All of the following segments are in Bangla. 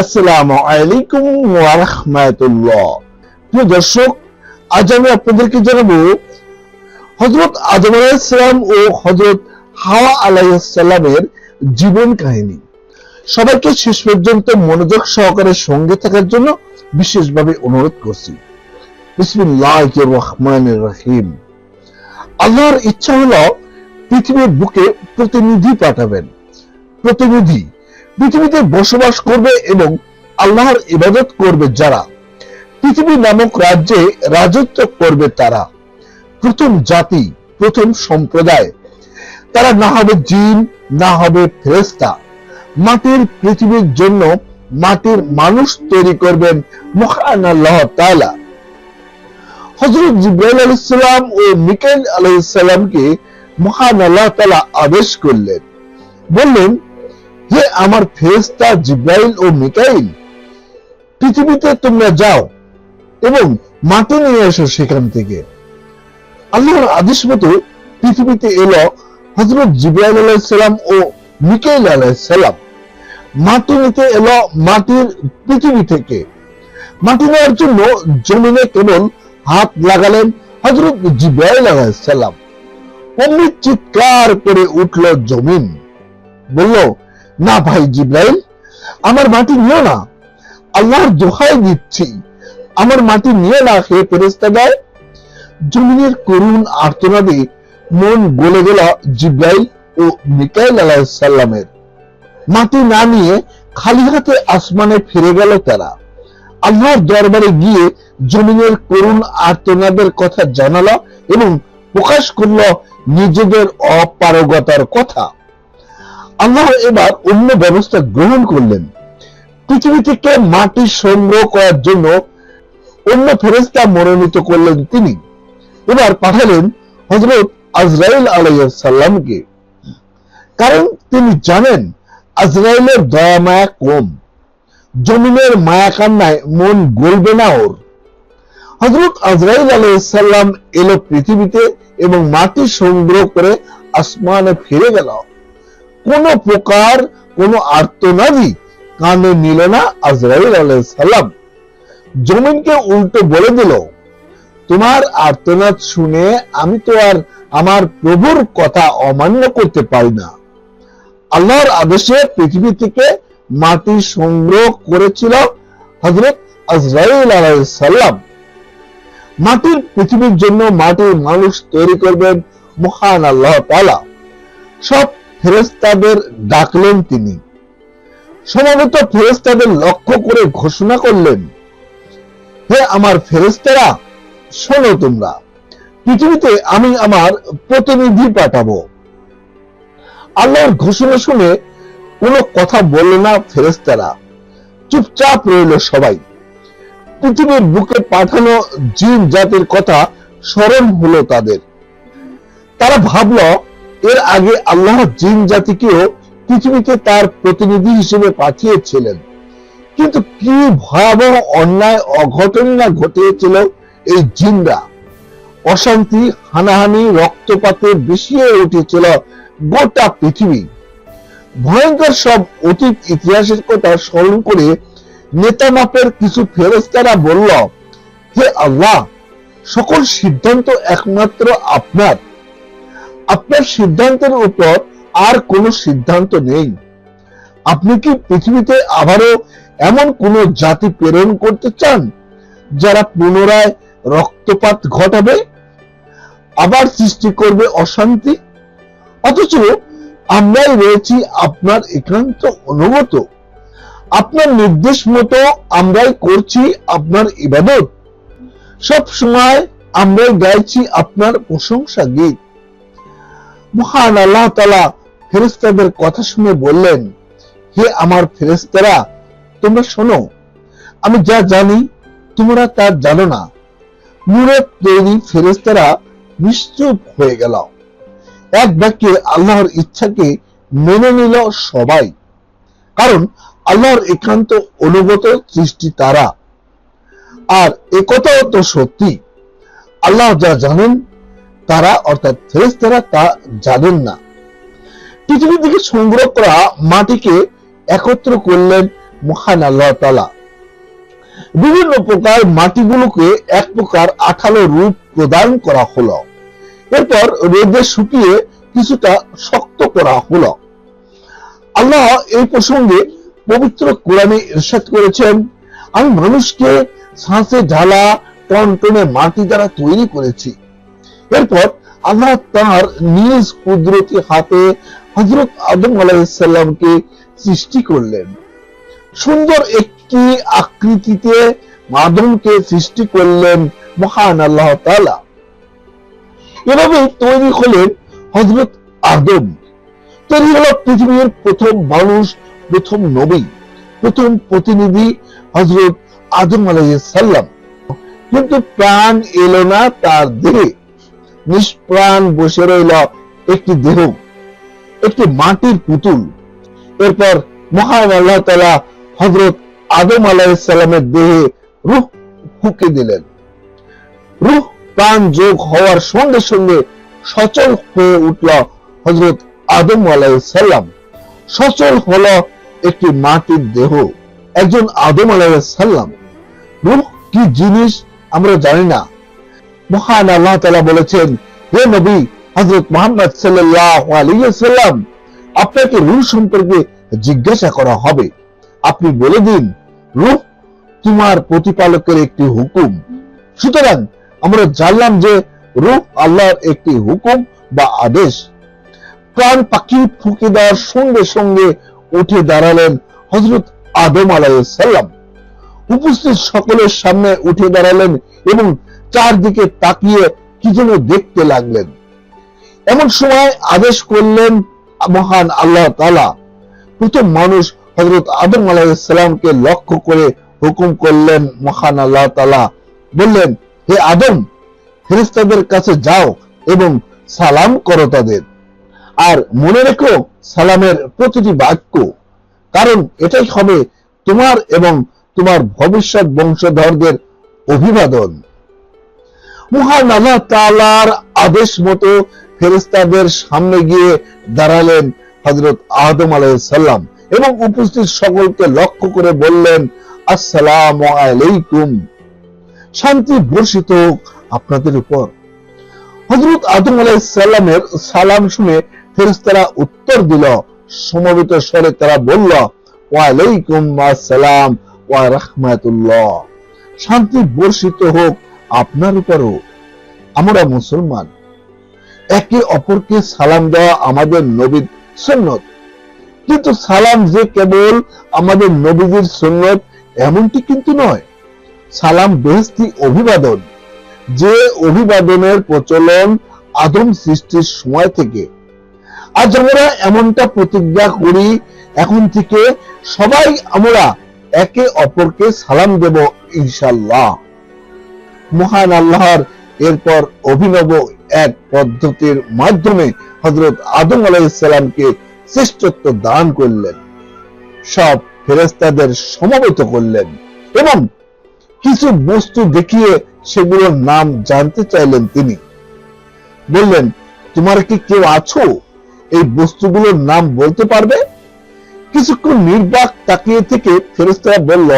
আসসালামু আলাইকুম ওয়া রাহমাতুল্লাহ। প্রিয় দর্শক, আজ আমি আপনাদেরকে জানাবো হযরত আদম আলাইহিস সালাম ও হযরত হাওয়া আলাইহিস সালামের জীবন কাহিনী। সবাইকে শেষ পর্যন্ত মনোযোগ সহকারে সঙ্গে থাকার জন্য বিশেষভাবে অনুরোধ করছি। বিসমিল্লাহির রহমানির রহিম। আল্লাহর ইচ্ছা হলো পৃথিবীর বুকে প্রতিনিধি পাঠাবেন। প্রতিনিধি পৃথিবীতে বসবাস করবে এবং আল্লাহর ইবাদত করবে যারা, পৃথিবী নামক রাজ্যে রাজত্ব করবে তারা। প্রথম জাতি, প্রথম সম্প্রদায়, তারা না হবে জিন, না হবে ফেরেশতা। মাটির পৃথিবীর জন্য মাটির মানুষ তৈরি করবেন মহান আল্লাহ তাআলা। হযরত জিবরাইল আলাইহিস সালাম ও মিকাইল আলাইহিস সালামকে মহান আল্লাহ তাআলা আদেশ করলেন, বললেন, হে আমার ফেরেশতা জিবরাইল ও মিকাইল, পৃথিবীতে তোমরা যাও এবং মাটি নিয়ে এসো সেখান থেকে। আল্লাহর আদেশ মতো পৃথিবীতে এলো হযরত জিবরাইল আলাইহিস সালাম ও মিকাইল আলাইহিস সালাম। মাটি নিতে এলো মাটির পৃথিবী থেকে। মাটি নেওয়ার জন্য জমিনে কেবল হাত লাগালেন হযরত জিবরাইল আলাইহিস সালাম। অমনি চিৎকার করে উঠল জমিন, বলল, না ভাই জিবরাইল, আমার মাটি নিও না, আল্লাহর দোহাই দিচ্ছি, আমার মাটি নিয়ে না। হে ফেরেশতাগণ, জমিনের করুণ আর্তনাদে মন গলে গেল জিবরাইল ও মিকাইল আলাইহিস সালামের। মাটি না নিয়ে খালি হাতে আসমানে ফিরে গেল তারা। আল্লাহর দরবারে গিয়ে জমিনের করুণ আর্তনাদের কথা জানালো এবং প্রকাশ করল নিজেদের অপারগতার কথা। আল্লাহ এবার অন্য ব্যবস্থা গ্রহণ করলেন। পৃথিবী থেকে মাটি সংগ্রহ করার জন্য অন্য ফেরেশতা মনোনীত করলেন তিনি। এবার পাঠালেন হযরত আজরাইল আলাইহিস সালামকে, কারণ তিনি জানেন আজরাইলের দয়া মায়া কম, জমিনের মায়া কান্নায় মন গলবে না ওর। হযরত আজরাইল আলাইহিস সালাম এলো পৃথিবীতে এবং মাটি সংগ্রহ করে আসমানে ফিরে গেল। কোন প্রকার কোন আর্তনাদই কানে নিল না আজরাইল আলাইহিস সালাম। জমিনকে উল্টো বলে দিল, তোমার আর্তনাদ শুনে আমি তো আর আমার প্রভুর কথা অমান্য করতে পারি না। আল্লাহর আদেশে পৃথিবী থেকে মাটি সংগ্রহ করেছিল হযরত আজরাইল আলাইহিস সালাম। মাটির পৃথিবীর জন্য মাটির মানুষ তৈরি করবেন মহান আল্লাহ তাআলা। সব ফেরেশতাদের ডাকলেন তিনি। সমবেত ফেরেশতাদের লক্ষ্য করে ঘোষণা করলেন, হে আমার ফেরেশতারা, শোনো তোমরা, পৃথিবীতে আমি আমার প্রতিনিধি পাঠাবো। আল্লাহর ঘোষণা শুনে কোনো কথা বলল না ফেরেশতারা, চুপচাপ রইল সবাই। পৃথিবীর বুকে পাঠানো জিন জাতির কথা স্মরণ হলো তাদের। তারা ভাবল, এর আগে আল্লাহ জিন জাতিকেও পৃথিবীতে তার প্রতিনিধি হিসেবে পাঠিয়েছিলেন, কিন্তু কি ভয়াবহ অন্যায় অঘটন না ঘটিয়েছিল এই জিনরা। অশান্তি, হানাহানি, রক্তপাতে বিষিয়ে উঠেছিল গোটা পৃথিবী। ভয়ঙ্কর সব অতীত ইতিহাসের কথা স্মরণ করে নেতা মাপের কিছু ফেরেশতারা বলল, হে আল্লাহ, সকল সিদ্ধান্ত একমাত্র আপনার। আপনার সিদ্ধান্তের উপর আর কোনো সিদ্ধান্ত নেই। আপনি কি পৃথিবীতে আবারও এমন কোন জাতি প্রেরণ করতে চান যারা পুনরায় রক্তপাত ঘটাবে, আবার সৃষ্টি করবে অশান্তি? অথচ আমরাই রয়েছি আপনার একান্ত অনুগত। আপনার নির্দেশ মতো আমরাই করছি আপনার ইবাদত। সব সময় আমরাই গাইছি আপনার প্রশংসা গীত। মহান আল্লাহ তাআলা ফেরেশতাদের কথা শুনে বললেন, হে আমার ফেরেশতারা, তোমরা শোনো, আমি যা জানি তোমরা তা জানো না। নূরের তৈরি ফেরেশতারা নিশ্চুপ হয়ে গেল। এক বাক্যে আল্লাহর ইচ্ছাকে মেনে নিল সবাই, কারণ আল্লাহর একান্ত অনুগত সৃষ্টি তারা। আর একথাও তো সত্যি, আল্লাহ যা জানেন তারা অর্থাৎ ফেরেশতারা তা জানেন না। পৃথিবী থেকে সংগ্রহ করা মাটিকে একত্র করলেন মহান আল্লাহ তাআলা। বিভিন্ন প্রকার মাটিগুলোকে এক প্রকার আঠালো রূপ প্রদান করা হলো। এরপর রোদে শুকিয়ে কিছুটা শক্ত করা হলো। আল্লাহ এই প্রসঙ্গে পবিত্র কোরআনে ইরশাদ করেছেন, আমি মানুষকে ছাঁচে ঢালা টনটনে মাটি দ্বারা তৈরি করেছি। এরপর আল্লাহ তার নিজ কুদরতি হাতে হযরত আদম আলাইহিস সালামকে সৃষ্টি করলেন। সুন্দর একটি আকৃতিতে আদমকে সৃষ্টি করলেন মহান আল্লাহ তাআলা। এভাবে তৈরি হলেন হযরত আদম। তৈরি হলো পৃথিবীর প্রথম মানুষ, প্রথম নবী, প্রথম প্রতিনিধি হযরত আদম আলাইহিস সালাম। কিন্তু প্রাণ এলো না তার দেহে। নিষ্প্রাণ বসে রইল একটি দেহ, একটি মাটির পুতুল। এরপর মহান আল্লাহ তাআলা হযরত আদম আলাইহিস সালামের দেহে রূহ ফুঁকে দিলেন। রূহ প্রাণ যোগ হওয়ার সঙ্গে সঙ্গে সচল হয়ে উঠল হযরত আদম আলাইহিস সালাম। সচল হলো একটি মাটির দেহ, একজন আদম আলাইহিস সালাম। রূহ কি জিনিস আমরা জানি না। মহান আল্লাহ তাআলা বলেছেন, হে নবী হযরত মুহাম্মদ সাল্লাল্লাহু আলাইহি ওয়াসাল্লাম, আপনাকে রূহ সম্পর্কে জিজ্ঞাসা করা হবে। আপনি বলে দিন, রূহ তোমার প্রতিপালকের একটি হুকুম। সুতরাং আমরা জানলাম যে রূহ আল্লাহর একটি হুকুম বা আদেশ। প্রাণ পাখি ফুঁকে দেওয়ার সঙ্গে সঙ্গে উঠে দাঁড়ালেন হযরত আদম আলাইহিস সালাম। উপস্থিত সকলের সামনে উঠে দাঁড়ালেন এবং চারদিকে তাকিয়ে কি যেন দেখতে লাগলেন। এমন সময় আদেশ করলেন মহান আল্লাহ তাআলা। প্রথম মানুষ হযরত আদম আলাইহিস সালামকে লক্ষ্য করে হুকুম করলেন মহান আল্লাহ তাআলা। বললেন, হে আদম, ফেরেশতাদের কাছে যাও এবং সালাম করো তাদের। আর মনে রেখো সালামের প্রতিটি বাক্য, কারণ এটাই হবে তোমার এবং তোমার ভবিষ্যৎ বংশধরদের অভিবাদন। মহান আল্লাহ তাআলার আদেশ মতো ফেরেশতাদের সামনে গিয়ে দাঁড়ালেন হযরত আদম আলাইহিস সালাম এবং উপস্থিত সকলকে লক্ষ্য করে বললেন, আসসালামু আলাইকুম, শান্তি বর্ষিত হোক আপনাদের উপর। হযরত আদম আলাইহিস সালামের সালাম শুনে ফেরেশতারা উত্তর দিল। সমবেত স্বরে তারা বলল, ওয়া আলাইকুম আসসালাম ওয়া রাহমাতুল্লাহ, শান্তি বর্ষিত হোক আপনার উপরও। আমরা মুসলমান, একে অপরকে সালাম দেওয়া আমাদের নবীর সুন্নত। কিন্তু সালাম যে কেবল আমাদের নবীজির সুন্নত এমনটি কিন্তু নয়। সালাম বেহেশতি অভিবাদন, যে অভিবাদনের প্রচলন আদম সৃষ্টির সময় থেকে। আজ আমরা এমনটা প্রতিজ্ঞা করি, এখন থেকে সবাই আমরা একে অপরকে সালাম দেব ইনশাআল্লাহ। মহান আল্লাহর এরপর অভিনব এক পদ্ধতির মাধ্যমে হযরত আদম আলাইহিস সালামকে শ্রেষ্ঠত্ব দান করলেন। সব ফেরেশতাদের সমবেত করলেন এবং কিছু বস্তু দেখিয়ে সেগুলোর নাম জানতে চাইলেন। তিনি বললেন, তোমার কি কেউ আছো এই বস্তুগুলোর নাম বলতে পারবে? কিছুক্ষণ নির্বাক তাকিয়ে থেকে ফেরেশতারা বলল,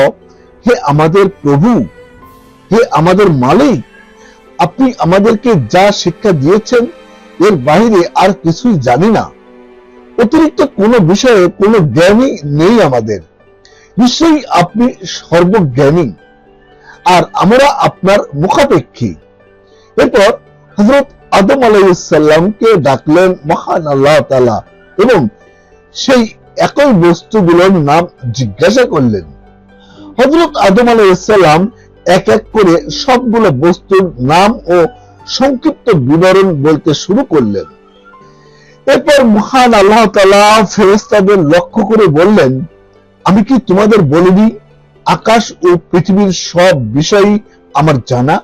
হে আমাদের প্রভু, হে আমাদের মালিক, আপনি আমাদেরকে যা শিক্ষা দিয়েছেন এর বাইরে আর কিছুই জানি না। অতিরিক্ত কোনো বিষয়ে কোনো জ্ঞানই নেই আমাদের। নিশ্চয়ই আপনি সর্বজ্ঞানী আর আমরা আপনার মুখাপেক্ষী। এরপর হযরত আদম আলাইহিস সালামকে ডাকলেন মহান আল্লাহ তাআলা এবং সেই একই বস্তুগুলোর নাম জিজ্ঞাসা করলেন। হযরত আদম আলাইহিস সালাম এক এক করে সবগুলো বস্তুর নাম ও সংক্ষিপ্ত বিবরণ বলতে শুরু করলেন। এরপর মহান আল্লাহ তাআলা ফেরেশতাদের লক্ষ্য করে বললেন, আমি কি তোমাদের বলিনি আকাশ ও পৃথিবীর সব বিষয়ই আমার জানা?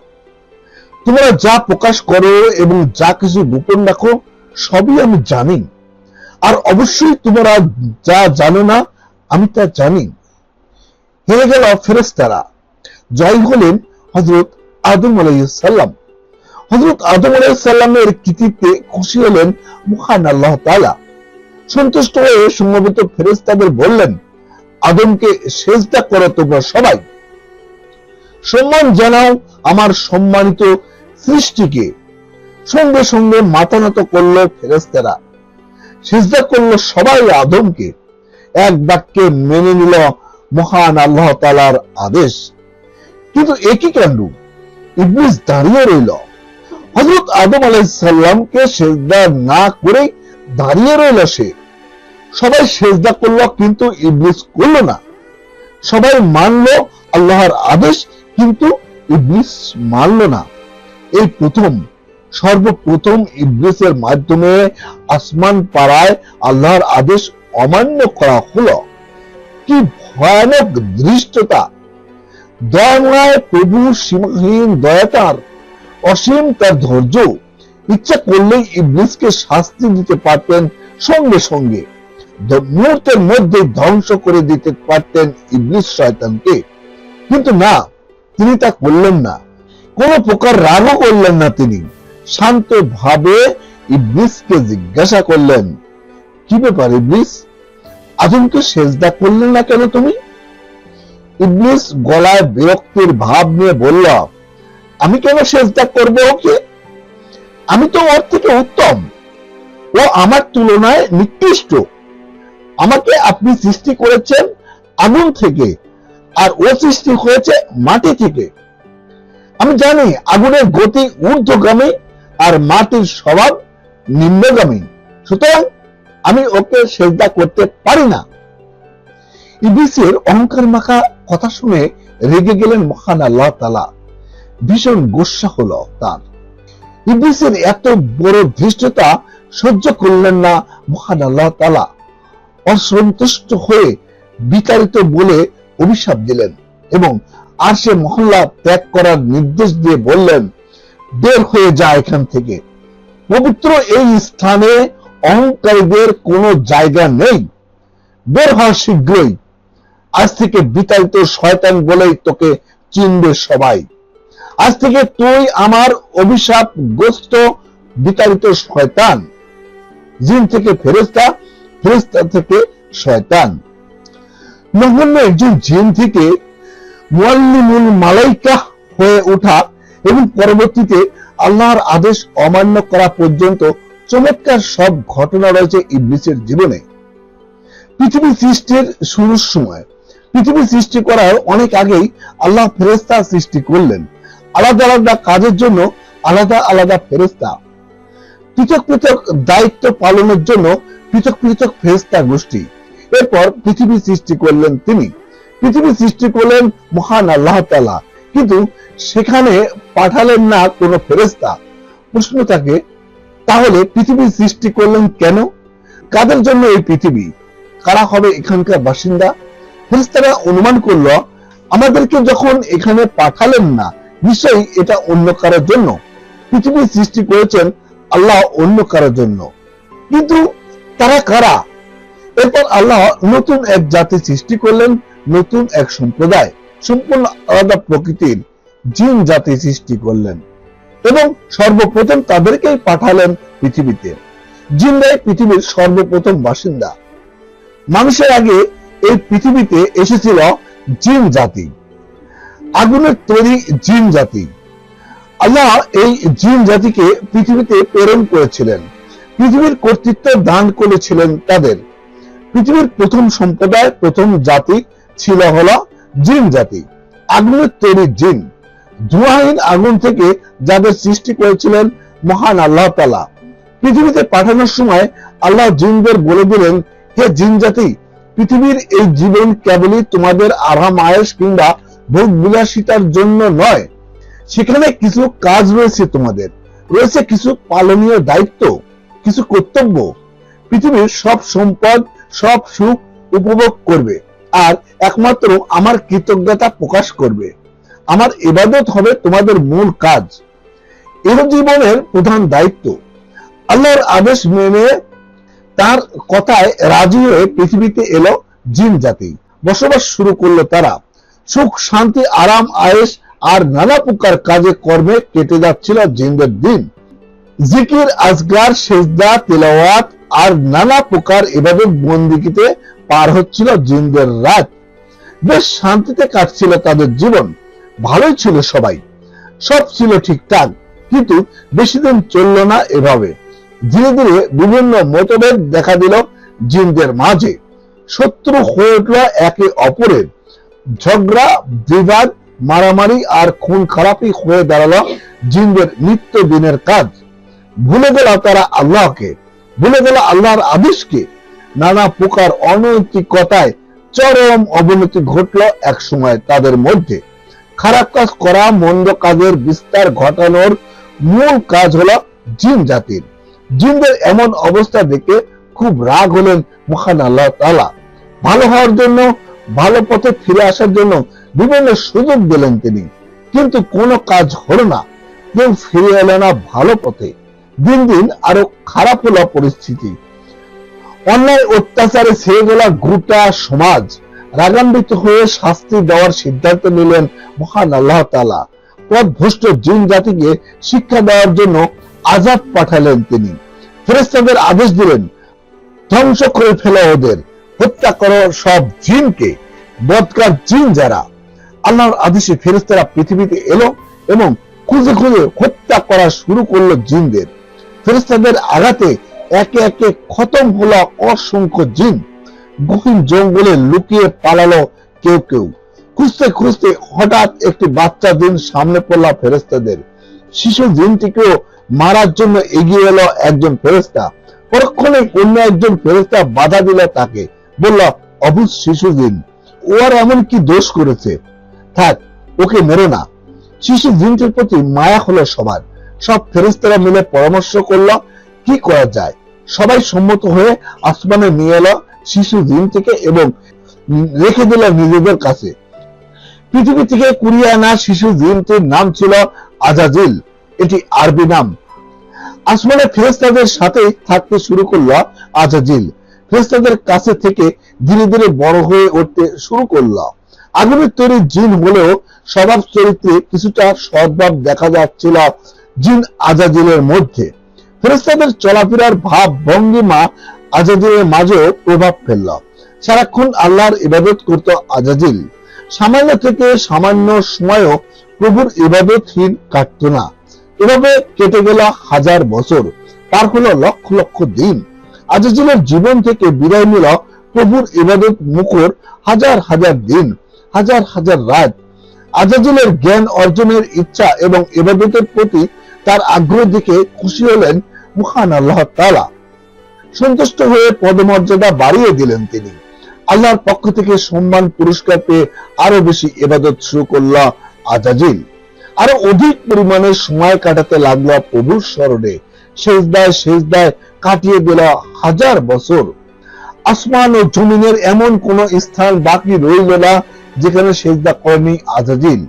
তোমরা যা প্রকাশ করো এবং যা কিছু গোপন রাখো সবই আমি জানি। আর অবশ্যই তোমরা যা জানো না আমি তা জানি। হেরে গেল ফেরেশতারা, জয় হলেন হযরত আদম আলাইহিস সালাম। হযরত আদম আলাইহিস সালামের কৃতিত্বে খুশি হলেন মহান আল্লাহ তাআলা। সন্তুষ্ট হয়ে সমবেত ফেরেশতাদের বললেন, আদমকে সেজদা করো তোমরা সবাই, সম্মান জানাও আমার সম্মানিত সৃষ্টিকে। সঙ্গে সঙ্গে মাথা নত করলো ফেরেশতারা, সেজদা করলো সবাই আদমকে, এক বাক্যে মেনে নিল মহান আল্লাহ তাআলার আদেশ। কিন্তু একই কাণ্ড, ইবলিস দাঁড়িয়ে রইল। হযরত আদম আলাইহিস সালামকে সেজদা না করে দাঁড়িয়ে রইল সে। সবাই সেজদা করলো কিন্তু ইবলিস করলো না। সবাই মানলো আল্লাহর আদেশ কিন্তু ইবলিস মানলো না। এই সর্বপ্রথম ইবলিসের মাধ্যমে আসমান পাড়ায় আল্লাহর আদেশ অমান্য করা হলো। কি ভয়ানক দৃষ্টতা! দয়াময় প্রভু সীমাহীন দয়া তার, অসীম তার ধৈর্য। ইচ্ছা করলেই ইবলিসকে শাস্তি দিতে পারতেন সঙ্গে সঙ্গে, মুহূর্তের মধ্যে ধ্বংস করে দিতে পারতেন ইবলিস শয়তানকে। কিন্তু না, তিনি তা করলেন না। কোন প্রকার রাগও করলেন না। তিনি শান্ত ভাবে ইবলিসকে জিজ্ঞাসা করলেন, কি ব্যাপার ইবলিস, আদমকে সেজদা করলেন না কেন তুমি? ইবলিস গলায় বিরক্তির ভাব নিয়ে বলল, আমি কেন সেজদা করব ওকে? আমি তো ওর থেকে উত্তম, ও আমার তুলনায় নিকৃষ্ট। আমাকে আপনি সৃষ্টি করেছেন আগুন থেকে, আর ও সৃষ্টি হয়েছে মাটি থেকে। আমি জানি আগুনের গতি ঊর্ধ্বগামী আর মাটির স্বভাব নিম্নগামী, সুতরাং আমি ওকে সেজদা করতে পারি না। ইবলিসের অহংকার মাখা কথা শুনে রেগে গেলেন মহান আল্লাহ তাআলা। ভীষণ গোসা হলো তার। ইবলিসের এত বড় ধৃষ্টতা সহ্য করলেন না মহান আল্লাহ তাআলা। অসন্তুষ্ট হয়ে বিতাড়িত বলে অভিশাপ দিলেন এবং আরশে মহল্লা ত্যাগ করার নির্দেশ দিয়ে বললেন, বের হয়ে যা এখান থেকে। পবিত্র এই স্থানে অহংকারীদের কোনো জায়গা নেই। বের হওয়া শীঘ্রই। আজ থেকে বিতাড়িত শয়তান বলেই তোকে চিনবে সবাই। আজ থেকে তুই আমার অভিশাপগ্রস্ত বিতাড়িত শয়তান। জিন থেকে ফেরেশতা, ফেরেশতা থেকে শয়তান। নগণ্য একজন জিন থেকে মুআল্লিমুল মালাইকা হয়ে ওঠা এবং পরবর্তীতে আল্লাহর আদেশ অমান্য করা পর্যন্ত চমৎকার সব ঘটনা রয়েছে ইবলিসের জীবনে। পৃথিবী সৃষ্টির শুরুর সময়, পৃথিবী সৃষ্টি করার অনেক আগেই আল্লাহ ফেরেশতা সৃষ্টি করলেন। আলাদা আলাদা কাজের জন্য আলাদা আলাদা ফেরেশতা, পৃথক পৃথক দায়িত্ব পালনের জন্য পৃথক পৃথক ফেরেশতা গোষ্ঠী। এরপর পৃথিবী সৃষ্টি করলেন তিনি। পৃথিবী সৃষ্টি করলেন মহান আল্লাহ তাআলা, কিন্তু সেখানে পাঠালেন না কোনো ফেরেশতা। প্রশ্ন থাকে, তাহলে পৃথিবী সৃষ্টি করলেন কেন? কাদের জন্য এই পৃথিবী? কারা হবে এখানকার বাসিন্দা? ফেরেশতারা অনুমান করল, আমাদেরকে যখন এখানে পাঠালেন না, নিশ্চয়ই এটা অন্য কারোর জন্য। পৃথিবী সৃষ্টি করেছেন আল্লাহ অন্য কারোর জন্য। কিন্তু তারা কারা? এরপর আল্লাহ নতুন এক জাতি সৃষ্টি করলেন, নতুন এক সম্প্রদায়, সম্পূর্ণ আলাদা প্রকৃতির জিন জাতি সৃষ্টি করলেন এবং সর্বপ্রথম তাদেরকেই পাঠালেন পৃথিবীতে। জিনরাই পৃথিবীর সর্বপ্রথম বাসিন্দা। মানুষের আগে এই পৃথিবীতে এসেছিল জিন জাতি, আগুনের তৈরি জিন জাতি। আল্লাহ এই জিন জাতিকে পৃথিবীতে প্রেরণ করেছিলেন, পৃথিবীর কর্তৃত্ব দান করেছিলেন তাদের। পৃথিবীর প্রথম সম্প্রদায়, প্রথম জাতি ছিল হলো জিন জাতি, আগুনের তৈরি জিন। ধোঁয়াহীন আগুন থেকে যাদের সৃষ্টি করেছিলেন মহান আল্লাহ তাআলা। পৃথিবীতে পাঠানোর সময় আল্লাহ জিনদের বলে দিলেন, হে জিন জাতি, পৃথিবীর এই জীবন কেবলই তোমাদের আরাম আয়েশ কিংবা ভোগ বিলাসিতার জন্য নয়। সেখানে কিছু কাজ রয়েছে, তোমাদের রয়েছে কিছু পালনীয় দায়িত্ব, কিছু কর্তব্য। পৃথিবীর সব সম্পদ, সব সুখ উপভোগ করবে আর একমাত্র আমার কৃতজ্ঞতা প্রকাশ করবে। আমার ইবাদত হবে তোমাদের মূল কাজ। এর জীবনের প্রধান দায়িত্ব। আল্লাহর আদেশ মেনে তার কথায় রাজি হয়ে পৃথিবীতে এলো জিন জাতি। বসবাস শুরু করলো তারা। সুখ, শান্তি, আরাম আয়েশ আর নানা প্রকার কাজে কর্মে কেটে যাচ্ছিল জিনদের দিন। জিকির, আজগার, সেজদা, তেলাওয়াত আর নানা প্রকার ইবাদত বন্দেগীতে পার হচ্ছিল জিনদের রাত। বেশ শান্তিতে কাটছিল তাদের জীবন, ভালোই ছিল সবাই, সব ছিল ঠিকঠাক। কিন্তু বেশি দিন চলল না এভাবে। ধীরে ধীরে বিভিন্ন মতভেদ দেখা দিল জিনদের মাঝে। শত্রু হয়ে উঠল একে অপরের। ঝগড়া, বিবাদ, মারামারি আর খুন খারাপি হয়ে দাঁড়ালো জিনদের নিত্য দিনের কাজ। ভুলে গেল তারা আল্লাহকে, ভুলে গেল আল্লাহর আদেশকে। নানা প্রকার অনৈতিকতায় চরম অবনতি ঘটল এক সময় তাদের মধ্যে। খারাপ কাজ করা, মন্দ কাজের বিস্তার ঘটানোর মূল কাজ হলো জিন জাতির। জিনদের এমন অবস্থা দেখে খুব রাগ হলেন মহান আল্লাহ তাআলা। ভালো হওয়ার জন্য, ভালো পথে ফিরে আসার জন্য বিভিন্ন সুযোগ দিলেন তিনি, কিন্তু কোনো কাজ হলো না। কেউ ফিরে এলো না ভালো পথে। দিন দিন আরো খারাপ হলো পরিস্থিতি। অন্যায় অত্যাচারে ছেয়ে গেল গোটা সমাজ। রাগান্বিত হয়ে শাস্তি দেওয়ার সিদ্ধান্ত নিলেন মহান আল্লাহ তাআলা। পথভ্রষ্ট জিন জাতিকে শিক্ষা দেওয়ার জন্য আযাব পাঠালেন তিনি। ফেরেশতাদের আদেশ দিলেন, ধ্বংস করে ফেলো ওদের, হত্যা করো সব জিনকে। বদকার জিন যারা। আল্লাহর আদেশে ফেরেশতারা পৃথিবীতে এলো এবং খুঁজে খুঁজে হত্যা করা শুরু করলো জিনদের। ফেরেশতাদের আঘাতে একে একে খতম হলো অসংখ্য জিন। গহীন জঙ্গলে লুকিয়ে পালালো কেউ কেউ। খুঁজতে খুঁজতে হঠাৎ একটি বাচ্চা জিন সামনে পড়ল ফেরেশতাদের। শিশু জিনটিকেও মারার জন্য এগিয়ে এলো একজন ফেরেশতা। পরক্ষণে অন্য একজন ফেরেশতা বাধা দিল তাকে, বলল, অবুঝ শিশু জিন, ও আর এমন কি দোষ করেছে, থাক, ওকে মেরো না। শিশু জিনটির প্রতি মায়া হলো সবার। সব ফেরেশতারা মিলে পরামর্শ করলো কি করা যায়। সবাই সম্মত হয়ে আসমানে নিয়ে এলো শিশু জিনটিকে এবং রেখে দিল নিজেদের কাছে। পৃথিবী থেকে কুড়িয়ে আনা শিশু জিনটির নাম ছিল আজাজিল। এটি আরবি নাম। আসমানে ফেরেশতাদের সাথে থাকতে শুরু করলো আজাজিল। ফেরেশতাদের কাছে থেকে ধীরে ধীরে বড় হয়ে উঠতে শুরু করলো। আগুনের তৈরি জিন হলেও স্বভাব চরিত্রে কিছুটা সদ্ভাব দেখা যাচ্ছিল জিন আজাজিলের মধ্যে। ফেরেশতাদের চলাফেরার ভাব ভঙ্গিমা আজাজিলের মাঝেও প্রভাব ফেলল। সারাক্ষণ আল্লাহর ইবাদত করত আজাজিল। সামান্য থেকে সামান্য সময়ও প্রভুর ইবাদতহীন কাটত না। এভাবে কেটে গেল হাজার বছর, পার হলো লক্ষ লক্ষ দিন। আজাজিলের জীবন থেকে বিদায় নিল প্রভুর ইবাদত মুখর হাজার হাজার দিন, হাজার হাজার রাত। আজাজিলের জ্ঞান অর্জনের ইচ্ছা এবং ইবাদতের প্রতি তার আগ্রহ দেখে খুশি হলেন মহান আল্লাহ তাআলা। সন্তুষ্ট হয়ে পদমর্যাদা বাড়িয়ে দিলেন তিনি। আল্লাহর পক্ষ থেকে সম্মান পুরস্কার পেয়ে আরো বেশি ইবাদত শুরু করল আজাজিল। আরো অধিক পরিমাণে সময় কাটাতে লাগলো প্রভুর স্মরণে। সেজদায় সেজদায় কাটিয়ে দিল হাজার বছর। আসমান ও জমিনের এমন কোন স্থান বাকি রইল না যেখানে সেজদা করেনি আজাজিল।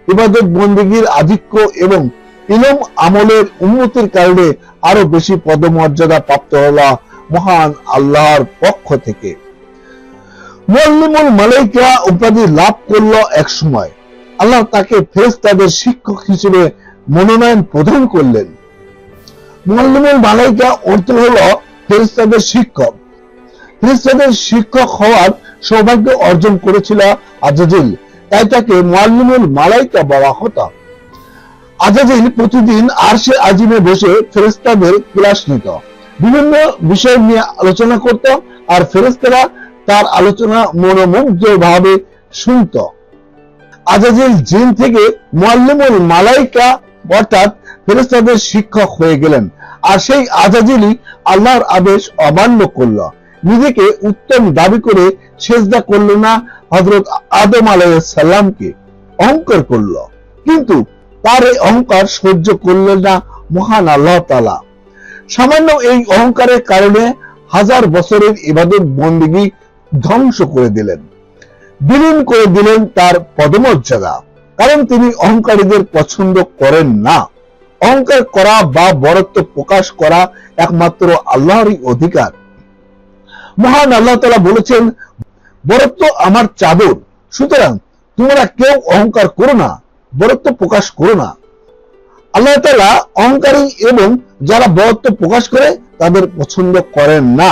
ইবাদত বন্দেগীর আধিক্য এবং ইলম আমলের উন্নতির কারণে আরো বেশি পদমর্যাদা প্রাপ্ত হলো মহান আল্লাহর পক্ষ থেকে। মুআল্লিমুল মালাইকা উপাধি লাভ করলো এক সময়। আল্লাহ তাকে ফেরেশতাদের শিক্ষক হিসেবে মনোনয়ন প্রদান করলেন। মুআল্লিমুল মালাইকা অর্থ হলো ফেরেশতাদের শিক্ষক। ফেরেশতাদের শিক্ষক হওয়ার সৌভাগ্য অর্জন করেছিল আজাজিল, তাই তাকে মুআল্লিমুল মালাইকা বলা হতো। আজাজিল প্রতিদিন আরশে আজিমে বসে ফেরেশতাদের ক্লাস নিত, বিভিন্ন বিষয় নিয়ে আলোচনা করত, আর ফেরেশতারা তার আলোচনা মনোমুগ্ধভাবে শুনত। আজাজিল জিন থেকে মুআল্লিমুল মালাইকা অর্থাৎ ফেরেশতাদের শিক্ষক হয়ে গেলেন। আর সেই আজাজিলই আল্লাহর আদেশ অমান্য করল। নিজেকে উত্তম দাবি করে সেজদা করল না হযরত আদম আলাইহিস সালামকে, অহংকার করল। কিন্তু তার এই অহংকার সহ্য করলেন না মহান আল্লাহ তাআলা। সামান্য এই অহংকারের কারণে হাজার বছরের ইবাদত বন্দেগী ধ্বংস করে দিলেন, বিলীন করে দিলেন তার পদমর্যাদা। কারণ তিনি অহংকারীদের পছন্দ করেন না। অহংকার করা বা বরত্ব প্রকাশ করা একমাত্র আল্লাহরই অধিকার। মহান আল্লাহ তাআলা বলেছেন, বরত্ব আমার চাদর, সুতরাং তোমরা কেউ অহংকার করো না, বরত্ব প্রকাশ করো না। আল্লাহ তাআলা অহংকারী এবং যারা বরত্ব প্রকাশ করে তাদের পছন্দ করেন না।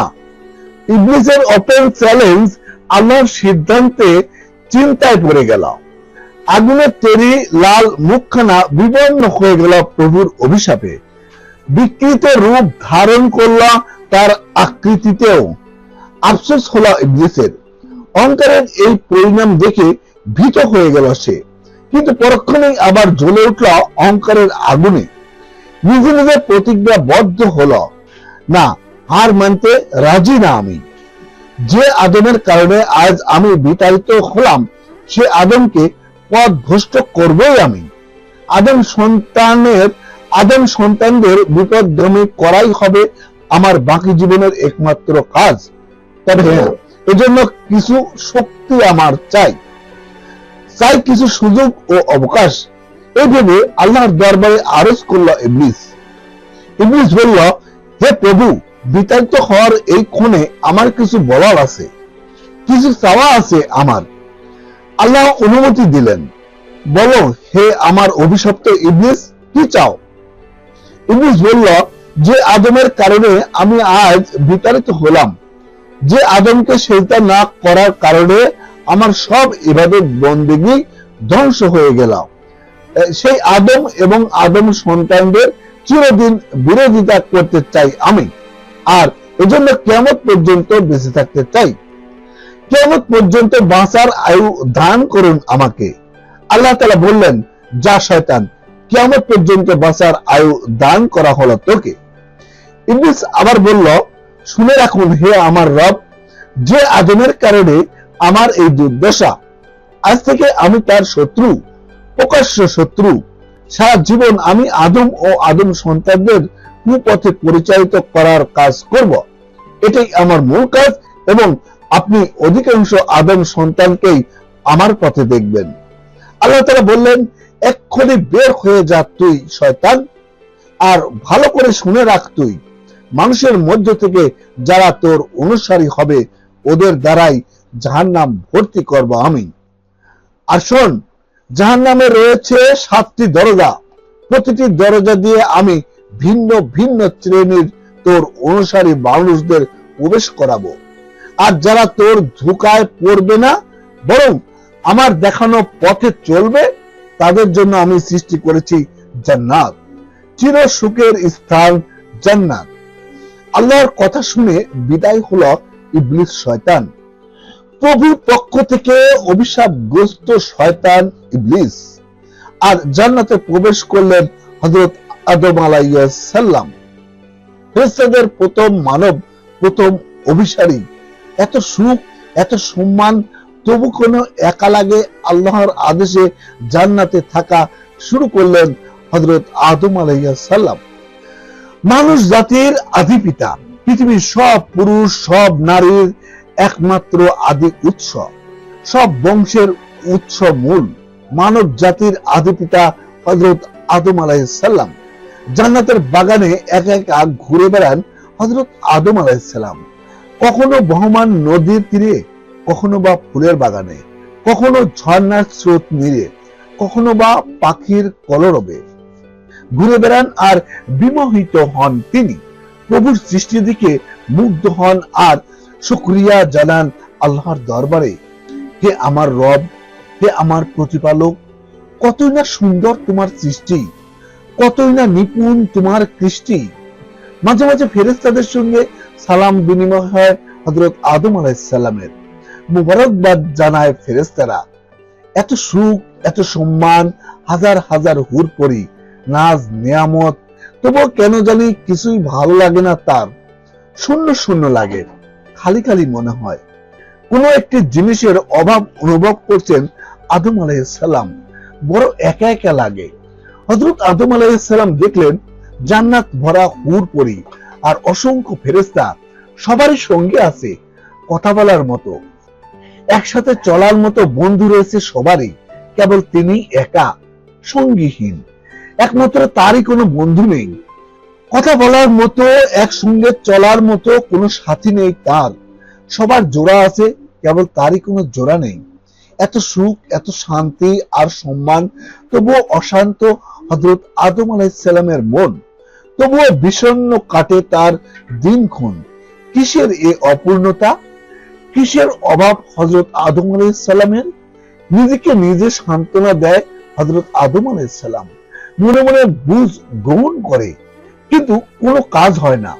ইবলিসের ওপেন চ্যালেঞ্জ আল্লাহর সিদ্ধান্তে চিন্তায় পড়ে গেল। আগুনের তৈরি লাল মুখখানা বিবর্ণ হয়ে গেল প্রভুর অভিশাপে। বিকৃত রূপ ধারণ করল তার আকৃতিতেও। আফসোস হলো ইবলিসের। অহংকারের এই পরিণাম দেখে ভীত হয়ে গেল সে, কিন্তু পরক্ষণেই আবার জ্বলে উঠল অহংকারের আগুনে। নিজে নিজে প্রতিজ্ঞাবদ্ধ হলো, না, হার মানতে রাজি না আমি। যে আদমের কারণে আজ আমি বিতাড়িত হলাম, সে আদমকে পথভ্রষ্ট করবই আমি। আদম সন্তানদের বিপথগামী করাই হবে আমার বাকি জীবনের একমাত্র কাজ। তবে হ্যাঁ, এজন্য কিছু শক্তি আমার চাই, কিছু সুযোগ ও অবকাশ। এই ভেবে আল্লাহর দরবারে আরজ করল ইবলিস। ইবলিস বলল, হে প্রভু, বিতাড়িত হওয়ার এই ক্ষণে আমার কিছু বলার আছে, কিছু চাওয়া আছে আমার। আল্লাহ অনুমতি দিলেন। বলো হে আমার অভিশপ্ত ইবলিস, কি চাও? ইবলিস বলল, যে আদমের কারণে আমি আজ বিতাড়িত হলাম, যে আদমকে সেজদা না করার কারণে আমার সব ইবাদত বন্দেগী ধ্বংস হয়ে গেল, সেই আদম এবং আদম সন্তানদের চিরদিন বিরোধিতা করতে চাই আমি, আর এজন্য কিয়ামত পর্যন্ত বেঁচে থাকতে চাই। কিয়ামত পর্যন্ত বাঁচার আয়ু দান করুন আমাকে। আল্লাহ তাআলা বললেন, যা শয়তান, কিয়ামত পর্যন্ত বাঁচার আয়ু দান করা হলো তোকে। ইবলিস আবার বলল, শুনে রাখুন হে আমার রব, যে আদমের কারণে আমার এই দুর্দশা, আজ থেকে আমি তার শত্রু, প্রকাশ্য শত্রু। সারা জীবন আমি আদম ও আদম সন্তানদের কুপথে পরিচালিত করার কাজ করব, এটাই আমার মূল কাজ, এবং আপনি অধিকাংশ আদম সন্তানকেই আমার পথে দেখবেন। আল্লাহ তাআলা বললেন, এক্ষুনি বের হয়ে যা তুই শয়তান, আর ভালো করে শুনে রাখ, তুই মানুষের মধ্য থেকে যারা তোর অনুসারী হবে, ওদের দ্বারাই জাহান্নাম ভর্তি করব আমি। আর শোন, জাহান্নামে রয়েছে 7টি দরজা, প্রতিটি দরজা দিয়ে আমি ভিন্ন ভিন্ন শ্রেণীর তোর অনুসারী মানুষদের প্রবেশ করাবো। আর যারা তোর ধোঁকায় পড়বে না, বরং আমার দেখানো পথে চলবে, তাদের জন্য আমি সৃষ্টি করেছি জান্নাত, চির সুখের স্থান জান্নাত। আল্লাহর কথা শুনে বিদায় হলো ইবলিস শয়তান। প্রভুর পক্ষ থেকে অভিশাপগ্রস্ত শয়তান ইবলিস। আর জান্নাতে প্রবেশ করলেন হযরত আদম আলাইহিস সালাম, ফেরেশতাদের প্রথম মানব, প্রথম অভিসারী। এত সুখ, এত সম্মান, তবু কোন একা লাগে আল্লাহর আদেশে জান্নাতে থাকা শুরু করলেন হযরত আদম আলাইহিস সালাম। মানুষ জাতির আদি পিতা, পৃথিবীর সব পুরুষ, সব নারীর একমাত্র আদি উৎস, সব বংশের উৎস মূল। মানব জাতির আদি পিতা হযরত আদম আলাইহিস সালাম। জান্নাতের বাগানে একা একা ঘুরে বেড়ান হযরত আদম আলাইহিস সালাম। কখনো বহমান নদীর তীরে, কখনো বা ফুলের বাগানে, কখনো ঝর্ণার স্রোত নীড়ে, কখনো বা পাখির কলরবে ঘুরে বেড়ান আর বিমোহিত হন তিনি। প্রভুর সৃষ্টির দিকে মুগ্ধ হন আর শুকরিয়া জানান আল্লাহর দরবারে, হে আমার রব, হে আমার প্রতিপালক, কতই না সুন্দর তোমার সৃষ্টি, কতই না নিপুণ তোমার কৃষ্টি। মাঝে মাঝে ফেরেশতাদের সঙ্গে সালাম বিনিময় হয় হযরত আদম আলাইহিস সালামের। মুবারকবাদ জানায় ফেরেশতারা। এত সুখ, এত সম্মান, হাজার হাজার হুর পরি, নাজ নিয়ামত, তবুও কেন জানি কিছুই ভালো লাগে না তার। শূন্য শূন্য লাগে, খালি খালি মনে হয়। কোন একটি জিনিসের অভাব অনুভব করছেন আদম আলাইহিস সালাম, বড় একা একা লাগে। হযরত আদম আলাইহিস সালাম দেখলেন জান্নাত ভরা হুর পরি আর অসংখ্য ফেরেশতা, সবারই সঙ্গে আছে, কথা বলার মতো, একসাথে চলার মতো বন্ধু রয়েছে সবারই। কেবল তিনি একা, সঙ্গীহীন। একমাত্র তারই কোনো বন্ধু নেই, কথা বলার মতো, একসঙ্গে চলার মতো কোনো সাথী নেই তার। সবার জোড়া আছে, কেবল তারই কোনো জোড়া নেই। এত সুখ, এত শান্তি আর সম্মান, তবুও অশান্ত হযরত আদম আলাইহিস সালামের মন। তবুও বিষণ্ণ কাটে তার দিনক্ষণ। কিসের এই অপূর্ণতা, কিসের অভাব হযরত আদম আলাইহিস সালামের? নিজেকে নিজে সান্ত্বনা দেয় হযরত আদম আলাইহিস সালাম, মনে মনে বুঝ গ্রহণ করে, কিন্তু কোনো কাজ হয় না।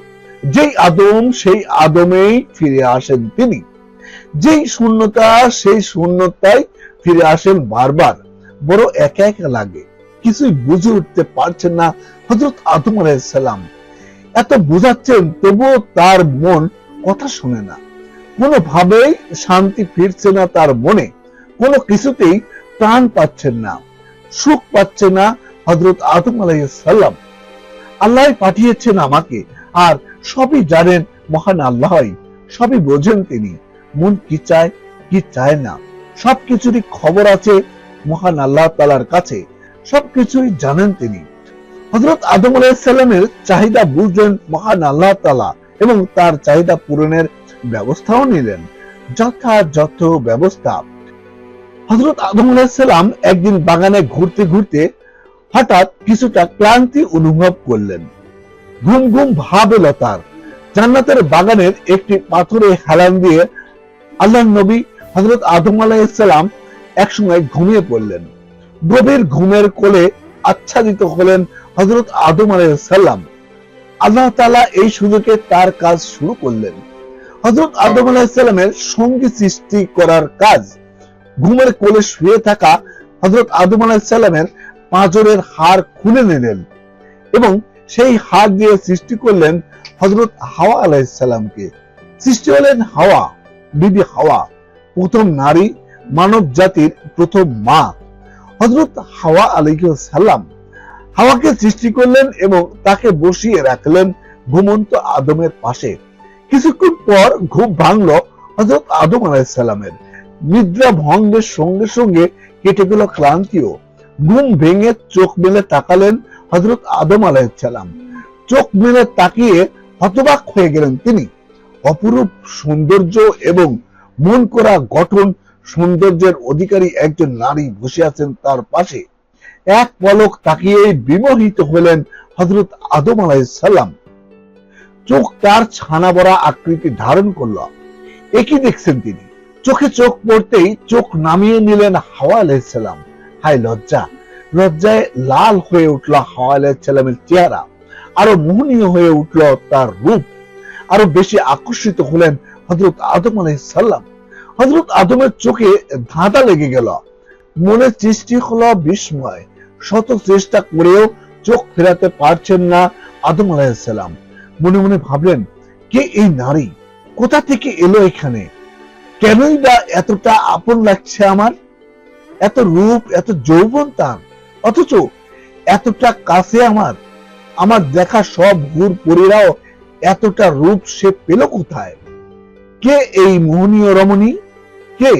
যেই আদম সেই আদমেই ফিরে আসেন তিনি, যেই শূন্যতা সেই শূন্যতায় ফিরে আসেন বারবার। বড় একা একা লাগে, কিছুই বুঝে উঠতে পারছেন না হযরত আদম আলাইহিস সালাম। এত বোঝাচ্ছেন তবুও তার মন কথা শুনে না, কোনোভাবেই শান্তি ফিরছে না তার মনে, কোনো কিছুতেই প্রাণ পাচ্ছেন না, সুখ পাচ্ছে না হযরত আদম আলাইহিস সালাম। আল্লাহ পাঠিয়েছেন আমাকে, আর সবই জানেন মহান আল্লাহই, সবই বোঝেন তিনি। মন কি চায় কি চায় না সবকিছুরই খবর আছে মহান আল্লাহ তাআলার কাছে, সবকিছুই জানেন তিনি। হযরত আদম আলাইহিস সালামের চাহিদা বুঝলেন মহান আল্লাহ তাআলা এবং তার চাহিদা পূরণের ব্যবস্থাও নিলেন, যথাযথ ব্যবস্থা। হযরত আদম আলাইহিস সালাম একদিন বাগানে ঘুরতে ঘুরতে হঠাৎ কিছুটা ক্লান্তি অনুভব করলেন। ঘুম ঘুম ভাব এলো তার। জান্নাতের বাগানের একটি পাথরে হেলান দিয়ে আল্লাহর নবী হযরত আদম আলাইহিস সালাম একসময় ঘুমিয়ে পড়লেন। গভীর ঘুমের কোলে আচ্ছাদিত হলেন হযরত আদম আলাইহিস সালাম। আল্লাহ তাআলা এই সুযোগে তার কাজ শুরু করলেন। হযরত আদম আলাইহিস সালামের সঙ্গী সৃষ্টি করার কাজ। ঘুমের কোলে শুয়ে থাকা হযরত আদম আলাইহিস সালামের পাঁজরের হাড় খুলে নিলেন এবং সেই হাড় দিয়ে সৃষ্টি করলেন হযরত হাওয়া আলাইহিস সালামকে। সৃষ্টি হলেন হাওয়া, বিবি হাওয়া, প্রথম নারী, মানব জাতির প্রথম মা। হযরত হাওয়া আলাইহিস সালাম হাওয়াকে সৃষ্টি করলেন এবং তাকে বসিয়ে রাখলেন ঘুমন্ত আদমের পাশে। কিছুক্ষণ পর ঘুম ভাঙল হযরত আদম আলাইহিস সালামের। নিদ্রা ভঙ্গের সঙ্গে সঙ্গে কেটে গেল ক্লান্তিও। ঘুম ভেঙে চোখ মেলে তাকালেন হযরত আদম আলাইহিস সালাম। চোখ মেলে তাকিয়ে হতবাক হয়ে গেলেন তিনি। অপরূপ সৌন্দর্য এবং মন করা গঠন সৌন্দর্যের অধিকারী একজন নারী বসে আছেন তার পাশে। এক পলক তাকিয়ে বিমোহিত হলেন হযরত আদম আলাইহিস সালাম। চোখ তার ছানা বড়া আকৃতি ধারণ করল। একই দেখছেন তিনি। চোখে চোখ পড়তেই চোখ নামিয়ে নিলেন হাওয়া আলাইহিস সালাম। হায় লজ্জা! লজ্জায় লাল হয়ে উঠল হাওয়া আলাইহিস সালামের চেহারা, আরো মোহনীয় হয়ে উঠল তার রূপ। আরো বেশি আকর্ষিত হলেন হযরত আদম আলাইহিস সালাম। হযরত আদমের চোখে ধাঁধা লেগে গেল, মনে সৃষ্টি হলো বিস্ময়। শত চেষ্টা করেও চোখ ফেরাতে পারছেন না আদম আলাইহিস সালাম। মনে মনে ভাবলেন, কে এই নারী, কোথা থেকে এলো এখানে, কেনই বা এতটা আপন লাগছে আমার? এত রূপ, এত যৌবন তার, অথচ এতটা কাছে আমার। আমার দেখা সব হুর পরীরাও এতটা রূপ সে পেল কোথায়? কে এই মোহনীয় রমণী, কে?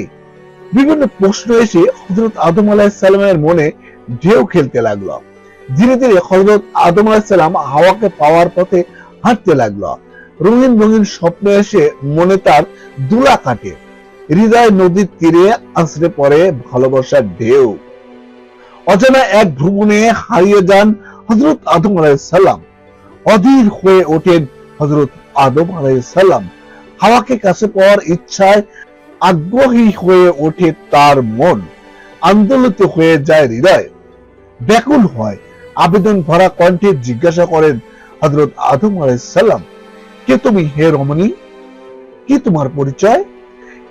বিভিন্ন প্রশ্ন এসে হযরত আদম আলাইহিস সালামের মনে ঢেউ খেলতে লাগলো। ধীরে ধীরে হযরত আদম আলাইহিস সালাম হাওয়াকে পাওয়ার পথে হাঁটতে লাগলো। রঙিন রঙিন স্বপ্ন এসে মনে তার দুলা কাটে। হৃদয় নদীর তীরে আছড়ে পড়ে ভালোবাসার ঢেউ। অজানা এক ভ্রমণে হারিয়ে যান হযরত আদম আলাইহিস সালাম। অধীর হয়ে ওঠেন হযরত আদম আলাইহিস সালাম। হাওয়াকে কাছে পাওয়ার ইচ্ছায় আগ্রহী হয়ে ওঠে তার মন। আন্দোলিত হয়ে যায় হৃদয়, ব্যাকুল হয়। আবেদন ভরা কণ্ঠে জিজ্ঞাসা করেন হযরত আদম আলাইহিস সালাম, কে তুমি হে রমণী? কি তোমার পরিচয়?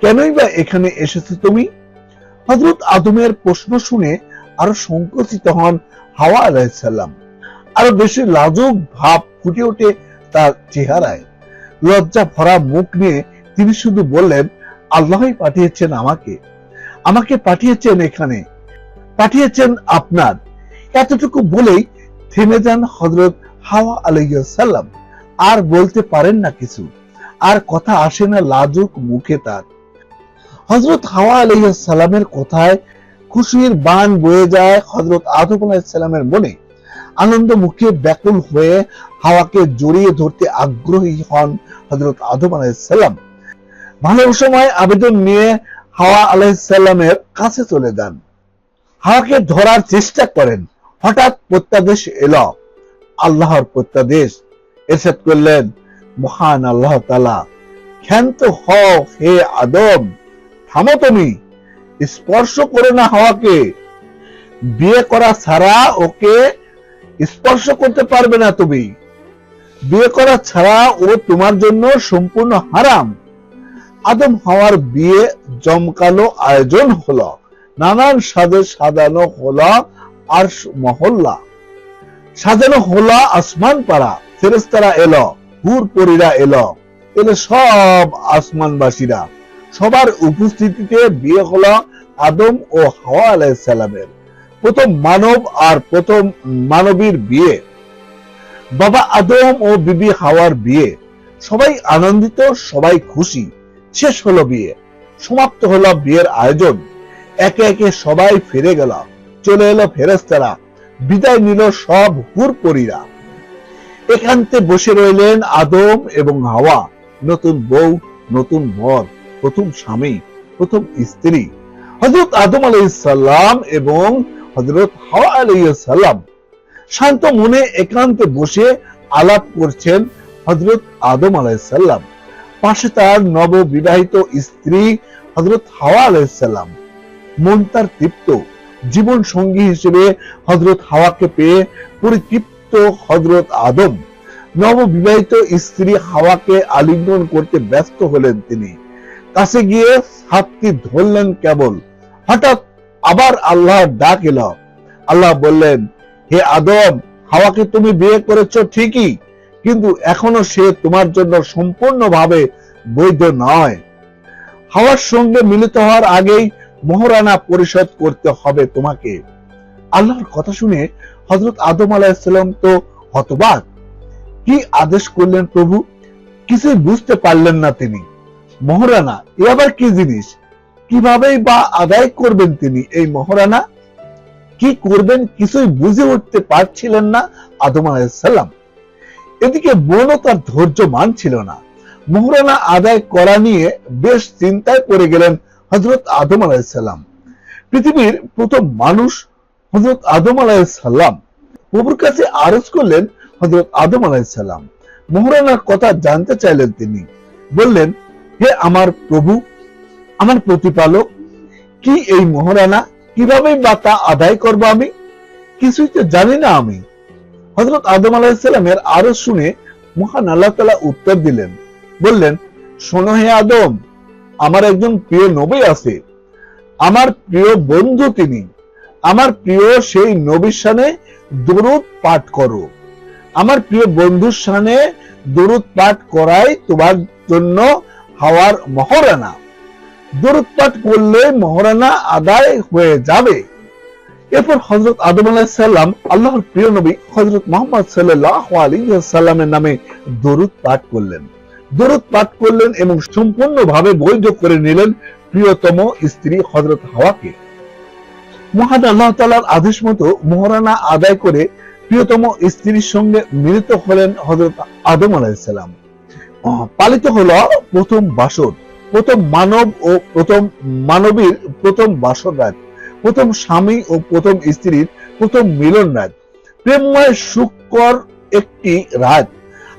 কেনই বা এখানে এসেছো তুমি? হযরত আদমের প্রশ্ন শুনে আরো সংকুচিত হন হাওয়া আলাইহিস সালাম। আরো বেশি লাজুক ভাব ফুটে ওঠে তার চেহারায়। লজ্জা ভরা মুখ নিয়ে তিনি শুধু বললেন, আল্লাহই পাঠিয়েছেন আমাকে, আমাকে পাঠিয়েছেন এখানে, পাঠিয়েছেন আপনার। এতটুকু বলেই থেমে যান হযরত হাওয়া আলাইহিস সালাম। আর বলতে পারেন না কিছু, আর কথা আসে না লাজুক মুখে তার। হযরত হাওয়া আলাইহিস সালামের কথায় খুশির বান বয়ে যায় হযরত আদম আলাইহিস সালামের মনে। আনন্দ মুখে ব্যাকুল হয়ে হাওয়াকে জড়িয়ে ধরতে আগ্রহী হন হযরত আদম আলাইহিস সালাম। ভালোবাসাময় আবেদন নিয়ে হাওয়া আলাইহিস সালামের কাছে চলে যান। হাওয়াকে ধরার চেষ্টা করেন। হঠাৎ প্রত্যাদেশ এলো, আল্লাহর প্রত্যাদেশ। ইরশাদ করলেন, মহান আল্লাহ তাআলা, ক্ষান্ত হও হে আদম, থামো, তুমি স্পর্শ করো না হাওয়াকে, বিয়ে করা ছাড়া ওকে স্পর্শ করতে পারবে না তুমি, বিয়ে করা ছাড়া ও তোমার জন্য সম্পূর্ণ হারাম। আদম হাওয়ার বিয়ে জমকালো আয়োজন হলো, নানান সাজে সাজানো হলো আরশ মহল্লা, সাজানো হলো আসমান পাড়া, ফেরেশতারা এলো, হুর পরীরা এলো সব আসমানবাসীরা, সবার উপস্থিতিতে বিয়ে হলো আদম ও হাওয়া আলাইহিস সালামের, প্রথম মানব আর প্রথম মানবীর বিয়ে, বাবা আদম ও বিবি হাওয়ার বিয়ে। সবাই আনন্দিত, সবাই খুশি। শেষ হলো বিয়ে, সমাপ্ত হলো বিয়ের আয়োজন। একে একে সবাই ফিরে গেল, চলে এলো ফেরেশতারা, বিদায় নিল সব হুর পরীরা। একান্তে বসে রইলেন আদম এবং হাওয়া, নতুন বউ, নতুন বর, প্রথম স্বামী, প্রথম স্ত্রী, হযরত আদম আলাইহিস সালাম এবং হযরত হাওয়া আলাইহিস সালাম। শান্ত মনে একান্তে বসে আলাপ করছেন হযরত আদম আলাইহিস সালাম, পাশে তার নববিবাহিত স্ত্রী হযরত হাওয়া আলাইহিস সালাম। মন তার তৃপ্ত, জীবন সঙ্গী হিসেবে হযরত হাওয়াকে পেয়ে পরিতৃপ্ত হযরত আদম। নববিবাহিত স্ত্রী হাওয়াকে আলিঙ্গন করতে ব্যস্ত হলেন তিনি, কাছে গিয়ে হাতটি ধরলেন কেবল। হঠাৎ আবার আল্লাহর ডাক এলো। আল্লাহ বললেন, হে আদম, হাওয়াকে তুমি বিয়ে করেছো ঠিকই, কিন্তু এখনো সে তোমার জন্য সম্পূর্ণভাবে বৈধ নয়। হাওয়ার সঙ্গে মিলিত হওয়ার আগেই মোহরানা পরিশোধ করতে হবে তোমাকে। আল্লাহর কথা শুনে হযরত আদম আলাইহিস সালাম তো হতবাক। কি আদেশ করলেন প্রভু, কিছুই বুঝতে পারলেন না তিনি। মোহরানা এ আবার কি জিনিস, কিভাবেই বা আদায় করবেন তিনি এই মোহরানা, কি করবেন কিছুই বুঝে উঠতে পারছিলেন না আদম আলাইহিস সালাম। এদিকে বোনও তার ধৈর্য মানছিল না। মোহরানা আদায় করা নিয়ে বেশ চিন্তায় পড়ে গেলেন হযরত আদম আলাইহিস সালাম। পৃথিবীর প্রথম মানুষ হযরত আদম আলাইহিস সালাম। প্রভুর কাছে আরজ করলেন হযরত আদম আলাইহিস সালাম। মোহরানার কথা জানতে চাইলেন তিনি। বললেন, হে আমার প্রভু, আমার প্রতিপালক, কি এই মোহরানা, কিভাবে বা তা আদায় করবো আমি, কিছুই তো জানি না আমি। হযরত আদম আলাইহিস সালামের আরজ শুনে মহান আল্লাহ তাআলা উত্তর দিলেন, বললেন, শোনো হে আদম, আমার একজন প্রিয় নবী আছে, আমার প্রিয় বন্ধু তিনি, আমার প্রিয় সেই নবীর শানে দরুদ পাঠ করো। আমার প্রিয় বন্ধুর শানে দরুদ পাঠ করাই তোমার জন্য হাওয়ার মোহরানা। দরুদ পাঠ করলে মোহরানা আদায় হয়ে যাবে। এরপর হযরত আদম আলাইহিস সালাম আল্লাহর প্রিয় নবী হযরত মুহাম্মদ সাল্লাল্লাহু আলাইহি ওয়াসাল্লামের নামে দরুদ পাঠ করলেন। দরুদ পাঠ করলেন এবং সম্পূর্ণভাবে বৈধ করে নিলেন প্রিয়তম স্ত্রী হযরত হাওয়াকে। মহান আল্লাহ তাআলার আদেশ মতো মোহরানা আদায় করে প্রিয়তম স্ত্রীর সঙ্গে মিলিত হলেন হযরত আদম আলাইহিস সালাম। পালিত হলো প্রথম বাসর, প্রথম মানব ও প্রথম মানবীর প্রথম বাসর রাত, প্রথম স্বামী ও প্রথম স্ত্রীর প্রথম মিলন রাত, প্রেমময় সুখকর একটি রাত।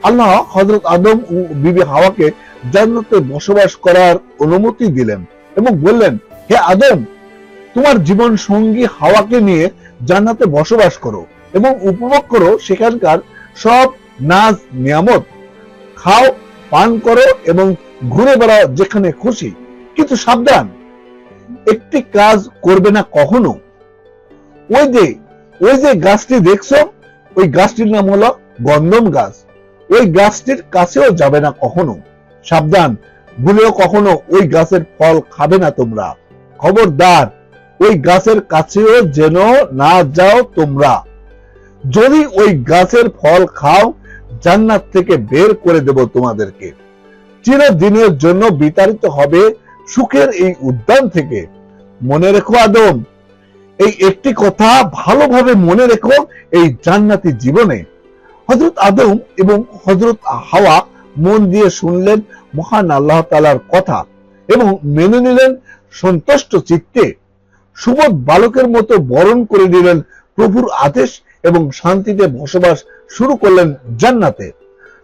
আল্লাহ হযরত আদম ও বিবি হাওয়াকে জান্নাতে বসবাস করার অনুমতি দিলেন এবং বললেন, হে আদম, তোমার জীবন সঙ্গী হাওয়াকে নিয়ে জান্নাতে বসবাস করো এবং উপভোগ করো সেখানকার সব নাজ নিয়ামত, খাও, পান করো এবং ঘুরে বেড়াও যেখানে খুশি, কিন্তু সাবধান, একটি কাজ করবে না কখনো। ওই যে গাছটি দেখছো, ওই গাছটির নাম হলো গন্ধম গাছ, ওই গাছটির কাছেও যাবে না কখনো। সাবধান, ভুলেও কখনো ওই গাছের ফল খাবে না তোমরা। খবরদার, ওই গাছের কাছেও যেন না যাও তোমরা। যদি ওই গাছের ফল খাও, জান্নাত থেকে বের করে দেব তোমাদেরকে, চিরদিনের জন্য বিতাড়িত হবে সুখের এই উদ্যান থেকে। মনে রেখো আদম, এই একটি কথা ভালোভাবে মনে রেখো এই জান্নাতি জীবনে। হযরত আদম এবং হযরত হাওয়া মন দিয়ে শুনলেন মহান আল্লাহ তাআলার কথা এবং মেনে নিলেন সন্তুষ্ট চিত্তে। সুবোধ বালকের মতো বরণ করে নিলেন প্রভুর আদেশ এবং শান্তিতে বসবাস শুরু করলেন জান্নাতে।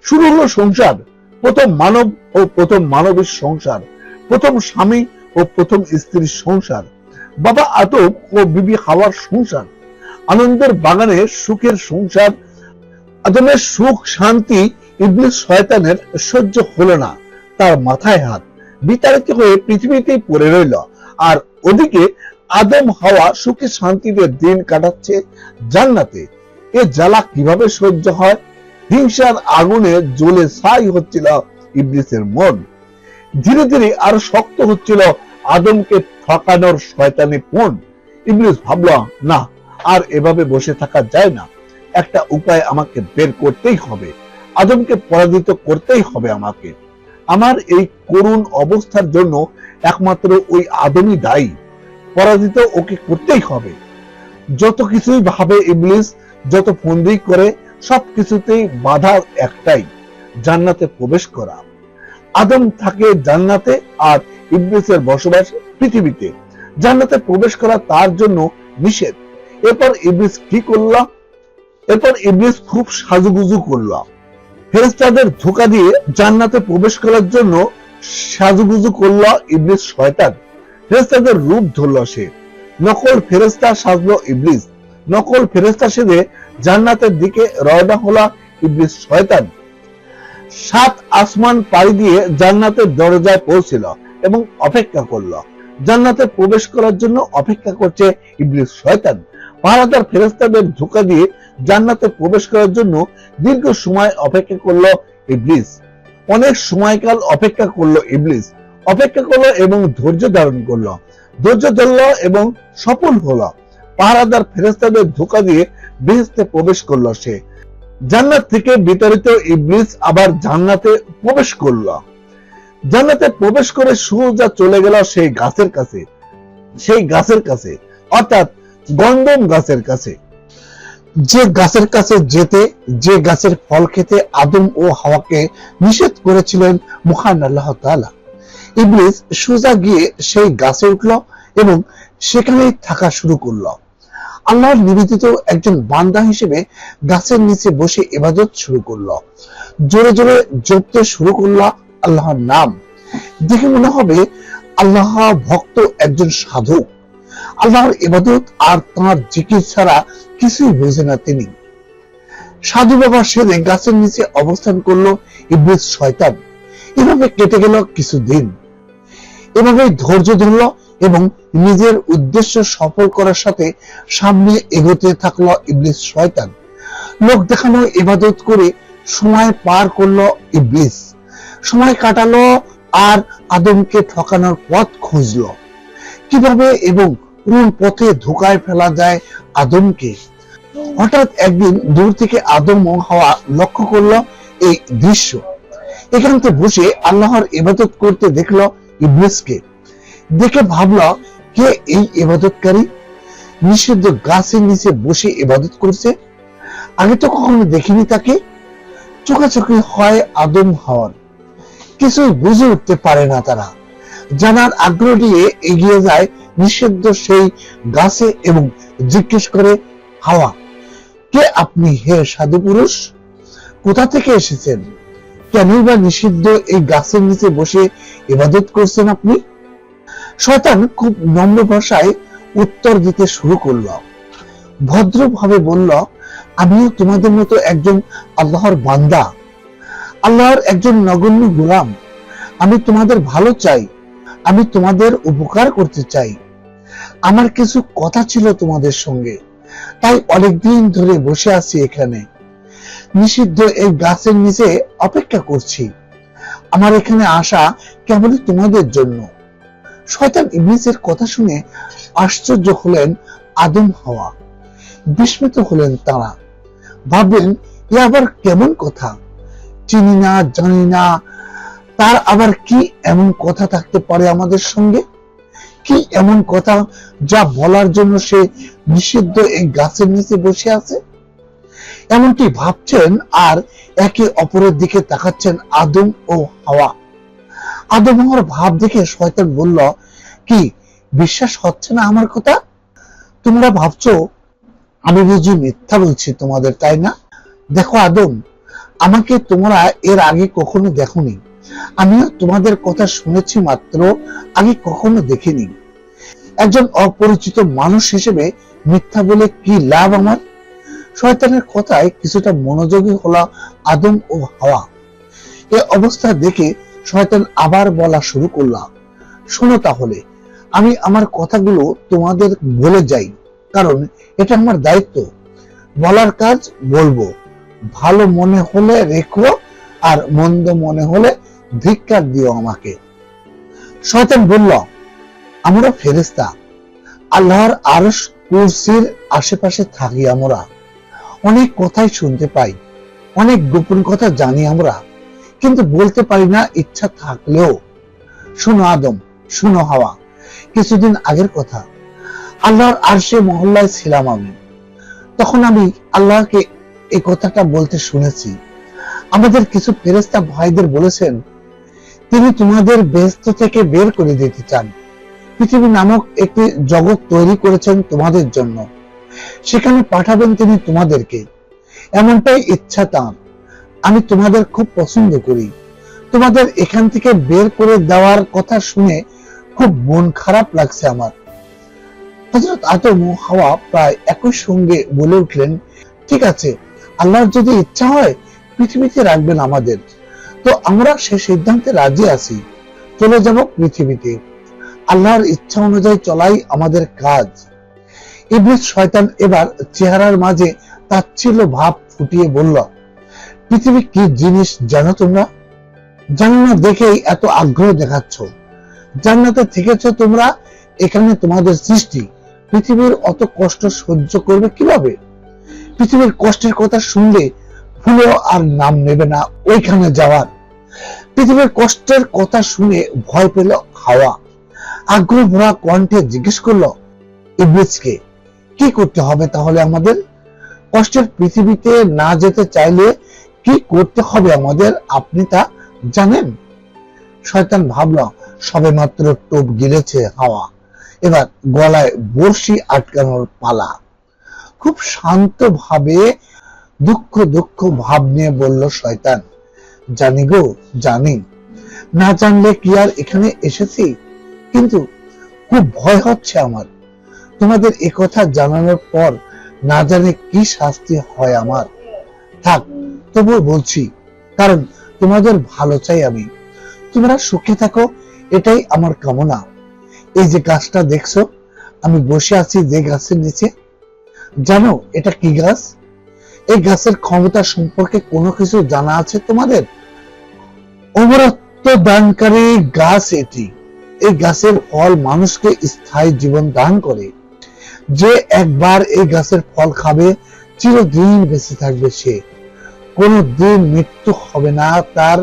শুরু হলো সংসার, প্রথম মানব ও প্রথম মানবের সংসার, প্রথম স্বামী ও প্রথম স্ত্রীর সংসার, বাবা আদম ও বিবি হাওয়ার সংসার, আনন্দের বাগানে সুখের সংসার। আদমের সুখ শান্তি ইবলিস শয়তানের সহ্য হলো না, তার মাথায় হাত, বিতাড়িত হয়ে পৃথিবীতেই পড়ে রইল। আর ওদিকে আদম হাওয়া সুখে শান্তিতে দিন কাটাচ্ছে জান্নাতে। এ জ্বালা কিভাবে সহ্য হয়? হিংসার আগুনে জ্বলে ছাই হচ্ছিল ইবলিসের মন। ধীরে ধীরে আরো শক্ত হচ্ছিল আদমকে ঠকানোর শয়তানি পণ। ইবলিস ভাবল, না, আর এভাবে বসে থাকা যায় না, একটা উপায় আমাকে বের করতেই হবে, আদমকে পরাজিত করতেই হবে আমাকে। আমার এই করুণ অবস্থার জন্য একমাত্র ওই আদমই দায়ী, পরাজিত ওকে করতেই হবে। যত কিছুই ভাবে ইবলিস, যত ফন্দি করে, সবকিছুতেই বাধা একটাই, জান্নাতে প্রবেশ করা। আদম থাকে জান্নাতে আর ইবলিসের বসবাস পৃথিবীতে। জান্নাতে প্রবেশ করা তার জন্য নিষেধ। এরপর ইবলিস কি করল? এরপর ইবলিস খুব সাজুগুজু করল। ফেরেশতাদের ধোঁকা দিয়ে জান্নাতে প্রবেশ করার জন্য সাজুগুজু করল ইবলিস শয়তান। ফেরেশতাদের রূপ ধরল সে, নকল ফেরেশতা সাজলো ইবলিস। নকল ফেরেশতা সেজে জান্নাতের দিকে রওনা হলো ইবলিস শয়তান। 7 আসমান পাড়ি দিয়ে জান্নাতের দরজায় পৌঁছিল এবং অপেক্ষা করলো। জান্নাতে প্রবেশ করার জন্য অপেক্ষা করছে ইবলিস শয়তান। পাহারাদার ফেরেশতাদের ধোঁকা দিয়ে জান্নাতে প্রবেশ করার জন্য দীর্ঘ সময় অপেক্ষা করলো ইবলিস। অনেক সময়কাল অপেক্ষা করলো ইবলিস, অপেক্ষা করলো এবং ধৈর্য ধারণ করলো। ধৈর্য ধরলো এবং সফল হলো। পাহারাদার ফেরেশতাদের ধোঁকা দিয়ে বেহেশতে প্রবেশ করলো সে। জান্নাত থেকে বিতাড়িত ইবলিস আবার জান্নাতে প্রবেশ করলো। জান্নাতে প্রবেশ করে সোজা চলে গেল সেই গাছের কাছে, সেই গাছের কাছে অর্থাৎ গন্ধম গাছের কাছে। যে গাছের কাছে যেতে, যে গাছের ফল খেতে আদম ও হাওয়াকে নিষেধ করেছিলেন মহান আল্লাহ তাআলা, ইবলিস সোজা গিয়ে সেই গাছে উঠল এবং সেখানেই থাকা শুরু করলো। আল্লাহর নিবেদিত একজন বান্দা হিসেবে গাছের নিচে বসে ইবাদত শুরু করলো। জোরে জোরে জপতে শুরু করলো আল্লাহর নাম। দেখে মনে হবে আল্লাহ ভক্ত একজন সাধক। আল্লাহর ইবাদত আর তাঁর জিকির ছাড়া কিছুই বোঝে না তিনি। সাধু বাবা সেরে গাছের নিচে অবস্থান করলো ইবলিস শয়তান। এভাবে কেটে গেল কিছুদিন। এভাবে ধৈর্য ধরলো এবং নিজের উদ্দেশ্য সফল করার সাথে সামনে এগোতে থাকলো ইবলিস শয়তান। লোক দেখানো ইবাদত করে সময় পার করলো ইবলিস। সময় কাটালো আর আদমকে ঠকানোর পথ খুঁজলো, কিভাবে এবং কোন পথে ধোঁকায় ফেলা যায় আদমকে। হঠাৎ একদিন দূর থেকে আদম ও হাওয়া লক্ষ্য করলো এই দৃশ্য। এখানে বসে আল্লাহর ইবাদত করতে দেখলো ইবলিসকে। দেখে ভাবলো, কে এই ইবাদতকারী? নিষিদ্ধ গাছের নিচে বসে ইবাদত করছে, আগে তো কখনো দেখিনি তাকে। চোখাচোখি হয় আদম হাওয়ার, কিছুই বুঝে উঠতে পারে না তারা। জানার আগ্রহ নিয়ে এগিয়ে যায় নিষিদ্ধ সেই গাছে এবং জিজ্ঞেস করে, হাওয়া, কে আপনি হে সাধু পুরুষ? কোথা থেকে এসেছেন? কেনই বা নিষিদ্ধ এই গাছের নিচে বসে ইবাদত করছেন আপনি? শয়তান খুব নম্র ভাষায় উত্তর দিতে শুরু করল। ভদ্রভাবে বলল, আমিও তোমাদের মতো একজন আল্লাহর বান্দা, আল্লাহর একজন নগণ্য গোলাম। আমি তোমাদের ভালো চাই, আমি তোমাদের উপকার করতে চাই। আমার কিছু কথা ছিল তোমাদের সঙ্গে, তাই অনেকদিন ধরে বসে আছি এখানে। নিষিদ্ধ এই গাছের নিচে অপেক্ষা করছি। আমার এখানে আসা কেবলই তোমাদের জন্য। শয়তান ইবলিসের কথা শুনে আশ্চর্য হলেন আদম হাওয়া, বিস্মিত হলেন তারা। ভাবলেন, এ আবার কেমন কথা? চিনি না, জানি না, তার আবার কি এমন কথা থাকতে পারে আমাদের সঙ্গে? কি এমন কথা যা বলার জন্য সে নিষিদ্ধ এই গাছের নিচে বসে আছে? এমনটি ভাবছেন আর একে অপরের দিকে তাকাচ্ছেন আদম ও হাওয়া। আদম হাওয়ার ভাব দেখে শয়তান বলল, কি বিশ্বাস হচ্ছে না আমার কথা? তোমরা ভাবছো আমি বুঝি মিথ্যা বলছি তোমাদের, তাই না? দেখো আদম, আমাকে তোমরা এর আগে কখনো দেখোনি, আমিও তোমাদের কথা শুনেছি মাত্র, আগে কখনো দেখিনি। একজন অপরিচিত মানুষ হিসেবে মিথ্যা বলে কি লাভ আমার? শয়তানের কথায় কিছুটা মনোযোগী হলো আদম ও হাওয়া। এ অবস্থা দেখে শয়তান আবার বলা শুরু করলাম, শোনো তাহলে আমি আমার কথাগুলো তোমাদের বলে যাই, কারণ এটা আমার দায়িত্ব। বলার কাজ বলবো, ভালো মনে হলে রেখো, আর মন্দ মনে হলে ধিক্কার দিও আমাকে। শয়তান বলল, আমরা ফেরেশতা, আল্লাহর আরশ কুরসির আশেপাশে থাকি, আমরা অনেক কথাই শুনতে পাই, অনেক গোপন কথা জানি আমরা, কিন্তু বলতে পারি না ইচ্ছা থাকলেও। শুনো আদম, শুনো হাওয়া, কিছুদিন আগের কথা, আল্লাহর আরশে মহল্লায় ছিলাম আমি। তখন আমি আল্লাহকে এই কথাটা বলতে শুনেছি। আমাদের কিছু ফেরেশতা ভাইদের বলেছেন তিনি তোমাদের বেহেশত থেকে বের করে দিতে চান। পৃথিবী নামক একটি জগৎ তৈরি করেছেন তোমাদের জন্য, সেখানে পাঠাবেন তিনি তোমাদেরকে, এমনটাই ইচ্ছা তার। আমি তোমাদের খুব পছন্দ করি, তোমাদের এখান থেকে বের করে দেওয়ার কথা শুনে খুব মন খারাপ লাগছে আমার। হযরত আদম ও হাওয়া প্রায় একই সঙ্গে বলে উঠলেন, ঠিক আছে, আল্লাহর যদি ইচ্ছা হয় পৃথিবীতে রাখবেন আমাদের, তো আমরা সে সিদ্ধান্তে রাজি আছি, চলে যাব পৃথিবীতে। আল্লাহর ইচ্ছা অনুযায়ী চলাই আমাদের কাজ। ইবলিস শয়তান এবার চেহারার মাঝে তাচ্ছিল্য ভাব ফুটিয়ে বলল, পৃথিবী কি জিনিস জানো তোমরা? জানো না দেখেই এত আগ্রহ দেখাচ্ছ। জান্নাতে থেকেছ তোমরা, এখানে তোমাদের সৃষ্টি, পৃথিবীর অত কষ্ট সহ্য করবে কিভাবে? পৃথিবীর কষ্টের কথা শুনলে ভুলেও আর নাম নেবে না ওইখানে যাওয়ার। পৃথিবীর কষ্টের কথা শুনে ভয় পেল হাওয়া। আগ্রহ ভরা কণ্ঠে জিজ্ঞেস করলো ইবলিসকে, কি করতে হবে তাহলে আমাদের? কষ্টের পৃথিবীতে না যেতে চাইলে কি করতে হবে আমাদের, আপনি তা জানেন? শয়তান ভাবল সবে মাত্র টোপ গিলেছে হাওয়া, এবার গলায় বড়শি আটকানোর পালা। খুব শান্ত ভাবে দুঃখ দুঃখ ভাব নিয়ে বলল শয়তান, জানি গো জানি, না জানলে কি আর এখানে এসেছি, কিন্তু খুব ভয় হচ্ছে আমার। তোমাদের এ কথা জানানোর পর না জানে কি শাস্তি হয় আমার। থাক, তবুও বলছি, কারণ তোমাদের ভালো চাই আমি, তোমরা সুখে থাকো, এটাই আমার কামনা। এই যে গাছটা দেখছো, আমি বসে আছি যে গাছের নিচে, জানো এটা কি গাছ? এই গাছের ক্ষমতা সম্পর্কে কোনো কিছু জানা আছে তোমাদের? অমরত্ব দানকারী গাছ এটি। এই গাছের ফল মানুষকে স্থায়ী জীবন দান করে। যে একবার এই গাছের ফল খাবে চিরদিন বেঁচে থাকবে, সে কোনদিন মৃত্যু হবে না তার,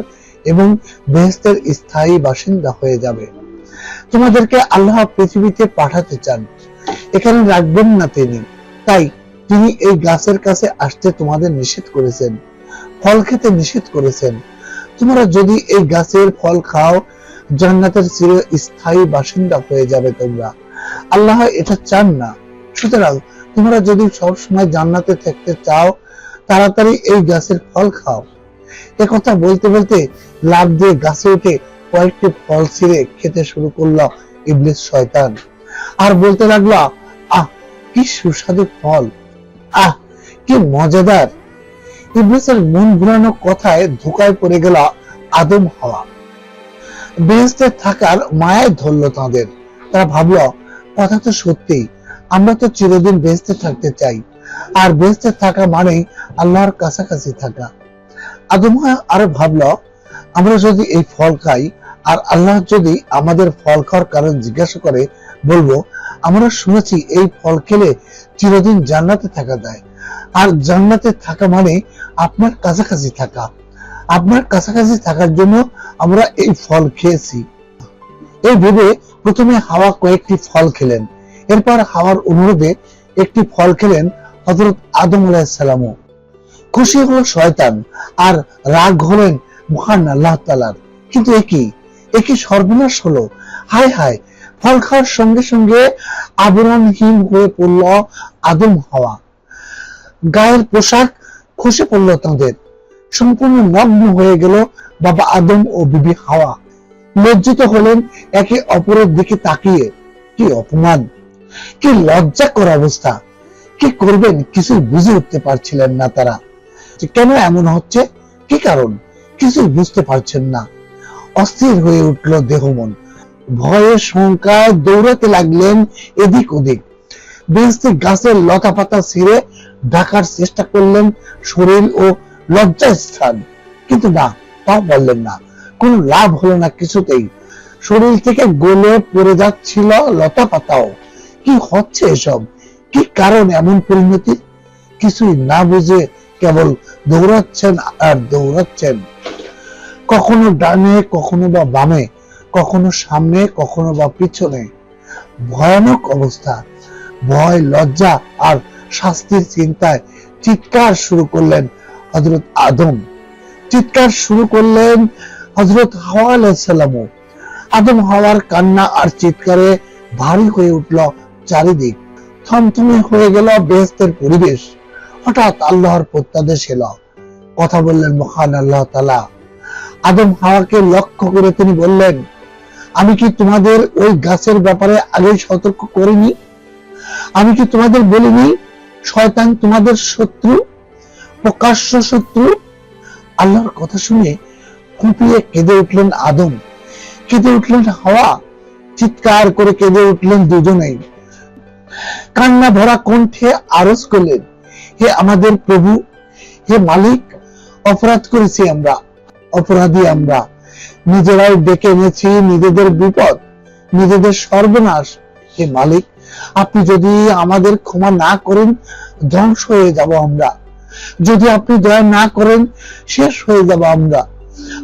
এবং বেহেশতের স্থায়ী বাসিন্দা হয়ে যাবে। তোমাদেরকে আল্লাহ পৃথিবীতে পাঠাতে চান, এখানে রাখবেন না তিনি, তাই তিনি এই গাছের কাছে আসতে তোমাদের নিষেধ করেছেন, ফল খেতে নিষেধ করেছেন। তোমরা যদি এই গাছের ফল খাও জান্নাতের চিরস্থায়ী বাসিন্দা হয়ে যাবে তোমরা। আল্লাহ এটা চান না, সুতরাং তোমরা যদি সব সময় জান্নাতে থাকতে চাও তাড়াতাড়ি এই গাছের ফল খাও। একথা বলতে বলতে লাফ দিয়ে গাছে উঠে কয়েকটি ফল ছিঁড়ে খেতে শুরু করলো ইবলিস শয়তান, আর বলতে লাগলো, আহ কি সুস্বাদু ফল, আহ কি মজাদার। ইবলিসের মন ঘুরানো কথায় ধোকায় পড়ে গেল আদম হাওয়া। বেহেশতে থাকার মায়ায় ধরলো তাদের। তারা ভাবলো কথা তো সত্যি, আমরা তো চিরদিন বেহেশতে থাকতে চাই, আর বেহেশতে থাকা মানেই আল্লাহর কাছাকাছি থাকা। আদম আরো ভাবলো, আমরা যদি এই ফল খাই আর আল্লাহ যদি আমাদের ফল খাওয়ার কারণ জিজ্ঞাসা করে, বলবো আমরা শুনেছি এই ফল খেলে চিরদিন জান্নাতে থাকা যায়, আর জান্নাতে থাকা মানে আপনার কাছাকাছি থাকা। আপনার কাছাকাছি থাকার জন্য আমরা এই ফল খেয়েছি। এই ভেবে প্রথমে হাওয়া কয়েকটি ফল খেলেন, এরপর হাওয়ার অনুরোধে একটি ফল খেলেন হযরত আদম আলাইহিস সালামও। খুশি হলো শয়তান আর রাগ হলেন মহান আল্লাহ তাআলার। কিন্তু একই সর্বনাশ হলো, হায় হায়। ফল খাওয়ার সঙ্গে সঙ্গে আবরণহীন হয়ে পড়ল আদম হাওয়া, গায়ের পোশাক খসে পড়ল তাদের, সম্পূর্ণ নগ্ন হয়ে গেল বাবা আদম ও বিবি হাওয়া। লজ্জিত হলেন একে অপরের দিকে তাকিয়ে। কি অপমান, কি লজ্জাকর অবস্থা! কি করবেন কিছুই বুঝে উঠতে পারছিলেন না তারা। কেন এমন হচ্ছে, কি কারণ কিছুই বুঝতে পারছেন না। অস্থির হয়ে উঠল দেহ মন। ভয়ে শঙ্কায় দৌড়াতে লাগলেন এদিক ওদিক। বেহেশতে গাছের লতা পাতা ছিঁড়ে ঢাকার চেষ্টা করলেন শরীর ও লজ্জার স্থান, কিন্তু না, তাও পারলেন না। কোনো লাভ হলো না কিছুতেই। শরীর থেকে গলে পড়ে যাচ্ছিল লতা পাতাও। কি হচ্ছে এসব? কি কারণ এমন পরিণতি? কিছুই না বুঝে কেবল দৌড়াচ্ছেন আর দৌড়াচ্ছেন, কখনো ডানে কখনো বা বামে, কখনো সামনে কখনো বা পিছনে। ভয়ানক অবস্থা। ভয়, লজ্জা আর শাস্তির চিন্তায় চিৎকার শুরু করলেন হযরত আদম। চিৎকার শুরু করলেন হযরত হাওয়া আলাইহিস সালামও। আদম হাওয়ার কান্না আর চিৎকারে ভারী হয়ে উঠল চারিদিক। থমথমে হয়ে গেল বেহেশতের পরিবেশ। হঠাৎ আল্লাহর প্রত্যাদেশ এলো। কথা বললেন মহান আল্লাহ তাআলা। আদম হাওয়াকে লক্ষ্য করে তিনি বললেন, আমি কি তোমাদের ওই গাছের ব্যাপারে আগেই সতর্ক করিনি? আমি কি তোমাদের বলিনি শয়তান তোমাদের শত্রু, প্রকাশ্য শত্রু? আল্লাহর কথা শুনে ফুঁপিয়ে কেঁদে উঠলেন আদম, কেঁদে উঠলেন হাওয়া, চিৎকার করে কেঁদে উঠলেন দুজনেই। কান্না ভরা কণ্ঠে আরজ করলেন, হে আমাদের প্রভু, হে মালিক, অপরাধ করেছি আমরা, অপরাধী আমরা। নিজেরাই ডেকে এনেছি নিজেদের বিপদ, নিজেদের সর্বনাশ। হে মালিক, আপনি যদি আমাদের ক্ষমা না করেন ধ্বংস হয়ে যাব আমরা। যদি আপনি দয়া না করেন শেষ হয়ে যাব আমরা।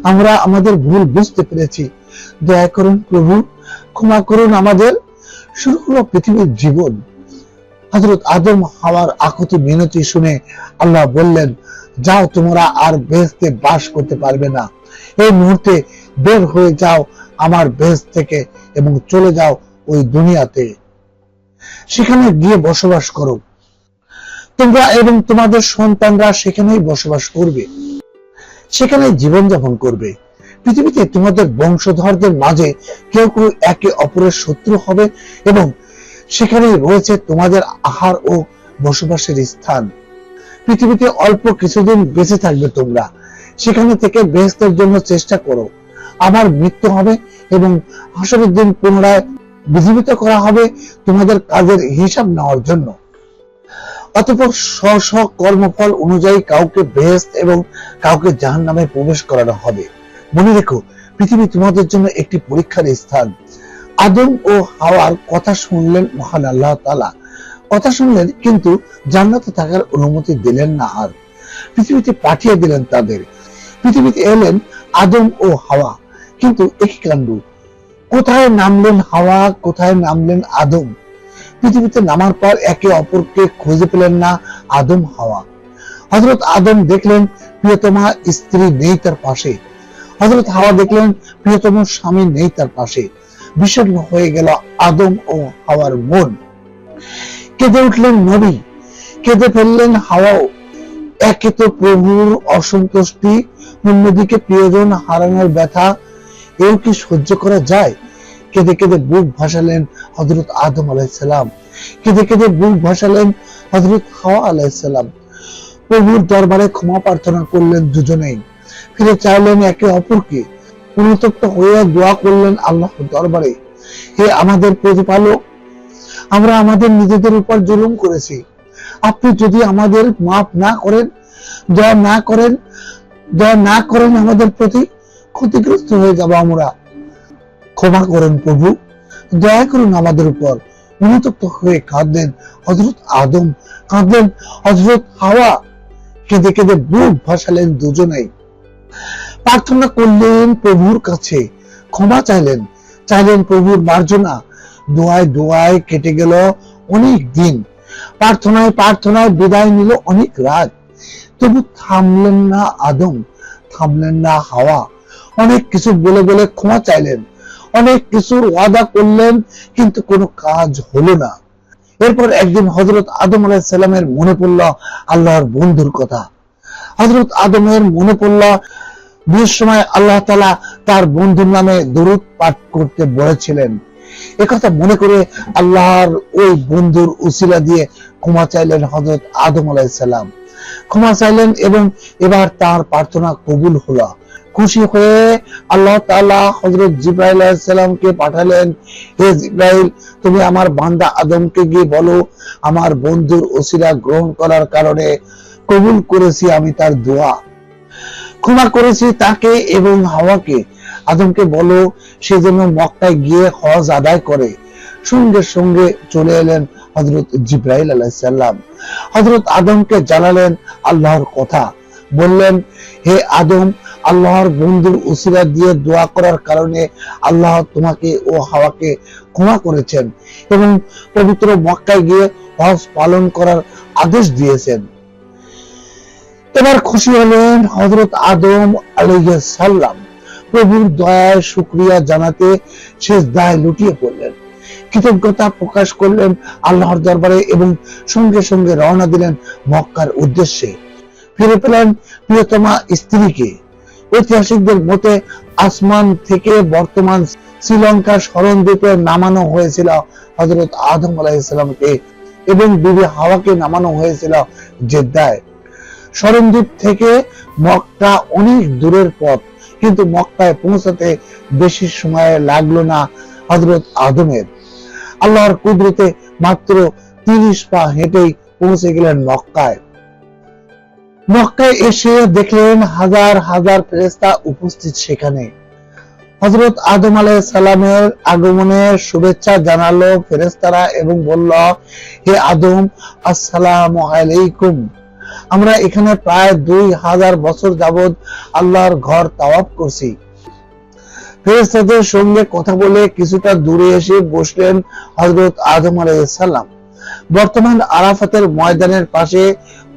আমরা আমাদের ভুল বুঝতে পেরেছি, দয়া করুন প্রভু, ক্ষমা করুন আমাদের। শুরু হলো পৃথিবীর জীবন। হযরত আদম হাওয়ার আকুতি মিনতি শুনে আল্লাহ বললেন, যাও, তোমরা আর বেহেশতে বাস করতে পারবে না। এই মুহূর্তে বের হয়ে যাও আমার বেহেশত থেকে এবং চলে যাও ওই দুনিয়াতে। সেখানে গিয়ে বসবাস করো। তোমরা এবং তোমাদের সন্তানরা সেখানেই বসবাস করবে, সেখানে জীবনযাপন করবে। পৃথিবীতে তোমাদের বংশধরদের মাঝে কেউ কেউ একে অপরের শত্রু হবে এবং সেখানে রয়েছে তোমাদের আহার ও বসবাসের স্থান। পৃথিবীতে অল্প কিছুদিন বেঁচে থাকবে তোমরা, সেখানে থেকে বেহেশতের জন্য চেষ্টা করো। আবার মৃত্যু হবে এবং হাসরের দিন পুনরায় বিজীবিত করা হবে তোমাদের কাজের হিসাব নেওয়ার জন্য। অতঃপর স্ব কর্মফল অনুযায়ী কাউকে বেহেশত এবং কাউকে জাহান্নামে প্রবেশ করানো হবে। মনে রেখো, পৃথিবী তোমাদের জন্য একটি পরীক্ষার স্থান। আদম ও হাওয়ার কথা শুনলেন মহান আল্লাহ তাআলা। কথা শুনলেন, কিন্তু জান্নাতে থাকার অনুমতি দিলেন না, আর পৃথিবীতে পাঠিয়ে দিলেন তাদের। পৃথিবীতে এলেন আদম ও হাওয়া, কিন্তু একই কাণ্ড। কোথায় নামলেন হাওয়া, কোথায় নামলেন আদম? পৃথিবীতে নামার পর একে অপরকে খুঁজে পেলেন না আদম হাওয়া। হযরত আদম দেখলেন প্রিয়তমা স্ত্রী নেই তার পাশে। হযরত হাওয়া দেখলেন প্রিয়তম স্বামী নেই তার পাশে। বিষণ্ণ হয়ে গেল আদম ও হাওয়ার মন। কেঁদে উঠলেন নবী, কেঁদে ফেললেন হাওয়াও। একে তো প্রভুর অসন্তুষ্টি, অন্যদিকে প্রিয়জন হারানোর ব্যথা, এও কি সহ্য করা যায়? কেঁদে কেঁদে বুক ভাসালেন হযরত আদম আলাইহিস সালাম, কেঁদে কেঁদে বুক ভাসালেন হযরত হাওয়া আলাইহিস সালাম। প্রভুর দরবারে ক্ষমা প্রার্থনা করলেন দুজনেই, ফিরে চাইলেন একে অপরকে। অনুতপ্ত হয়ে দোয়া করলেন আল্লাহর দরবারে, হে আমাদের প্রতিপালক, আমরা আমাদের নিজেদের উপর জুলুম করেছি। আপনি যদি আমাদের মাফ না করেন, দয়া না করেন আমাদের প্রতি, ক্ষতিগ্রস্ত হয়ে যাব আমরা। ক্ষমা করেন প্রভু, দয়া করুন আমাদের উপর। অনুতপ্ত হয়ে কাঁদলেন হযরত আদম, কাঁদলেন হযরত হাওয়া। কেঁদে কেঁদে বুক ভাসালেন দুজনেই। প্রার্থনা করলেন প্রভুর কাছে, ক্ষমা চাইলেন প্রভুর মার্জনা। দোয়ায় কেটে গেল অনেক দিন। প্রার্থনায় বিদায় নিল অনেক রাত। তবু থামলেন না আদম, থামলেন না হাওয়া। অনেক কিছু বলে ক্ষমা চাইলেন, অনেক কিছুর ওয়াদা করলেন, কিন্তু কোনো কাজ হলো না। এরপর একদিন হযরত আদম আলাইহিস সালামের মনে পড়ল আল্লাহর বন্ধুর কথা। হযরত আদমের মনে পড়ল বিয়ের সময় আল্লাহ তাআলা তার বন্ধুর নামে দরুদ পাঠ করতে বলেছিলেন। একথা মনে করে আল্লাহর ওই বন্ধুর উসিলা দিয়ে ক্ষমা চাইলেন হযরত আদম আলাইহিস সালাম। ক্ষমা চাইলেন এবং এবার তার প্রার্থনা কবুল হলো। খুশি হয়ে আল্লাহ তাআলা হযরত জিবরাইল আলাইহিস সালামকে পাঠালেন, হে জিবরাইল, তুমি আমার বান্দা আদমকে গিয়ে বলো, আমার বন্ধুর উসিলা গ্রহণ করার কারণে কবুল করেছি আমি তার দোয়া, ক্ষমা করেছি তাকে এবং হাওয়াকে। আদমকে বলো সে যেন মক্কায় গিয়ে হজ আদায় করে। সঙ্গে সঙ্গে চলে এলেন হযরত জিবরাইল আলাইহিস সালাম। হযরত আদমকে জানালেন আল্লাহর কথা, বললেন, হে আদম, আল্লাহর বন্ধুর উসিলা দিয়ে দোয়া করার কারণে আল্লাহ তোমাকে ও হাওয়াকে ক্ষমা করেছেন এবং পবিত্র মক্কায় গিয়ে হজ পালন করার আদেশ দিয়েছেন। এবার খুশি হলেন হযরত আদম আলাইহিস সালাম। প্রভুর দয়ায় শুকরিয়া জানাতে সিজদায় লুটিয়ে পড়লেন, কৃতজ্ঞতা প্রকাশ করলেন আল্লাহর দরবারে এবং সঙ্গে সঙ্গে রওনা দিলেন মক্কার উদ্দেশ্যে। ফিরে পেলেন প্রিয়তমা স্ত্রীকে। ঐতিহাসিকদের মতে আসমান থেকে বর্তমান শ্রীলঙ্কার শরণদ্বীপে নামানো হয়েছিল হযরত আদম আলাইহিস সালামকে এবং বিবি হাওয়াকে নামানো হয়েছিল জেদ্দায়। শরণদ্বীপ থেকে মক্কা অনেক দূরের পথ, কিন্তু মক্কায় পৌঁছাতে বেশি সময় লাগলো না হযরত আদমের। আল্লাহর কুদরতে মাত্র 30 পা হেঁটেই পৌঁছে গেলেন মক্কায়। মক্কায় এসে দেখলেন হাজার হাজার ফেরেশতা উপস্থিত সেখানে। হযরত আদম আলাইহিস সালামের আগমনের শুভেচ্ছা জানালো ফেরেশতারা এবং বলল, হে আদম, আসসালামু আলাইকুম। আমরা এখানে প্রায় 2000 বছর যাবত আল্লাহর ঘর তাওয়াফ করছি। ফেরেশতাদের সঙ্গে কথা বলে কিছুটা দূরে এসে বসলেন হযরত আদম আলাইহিস সালাম। বর্তমান আরাফাতের ময়দানের পাশে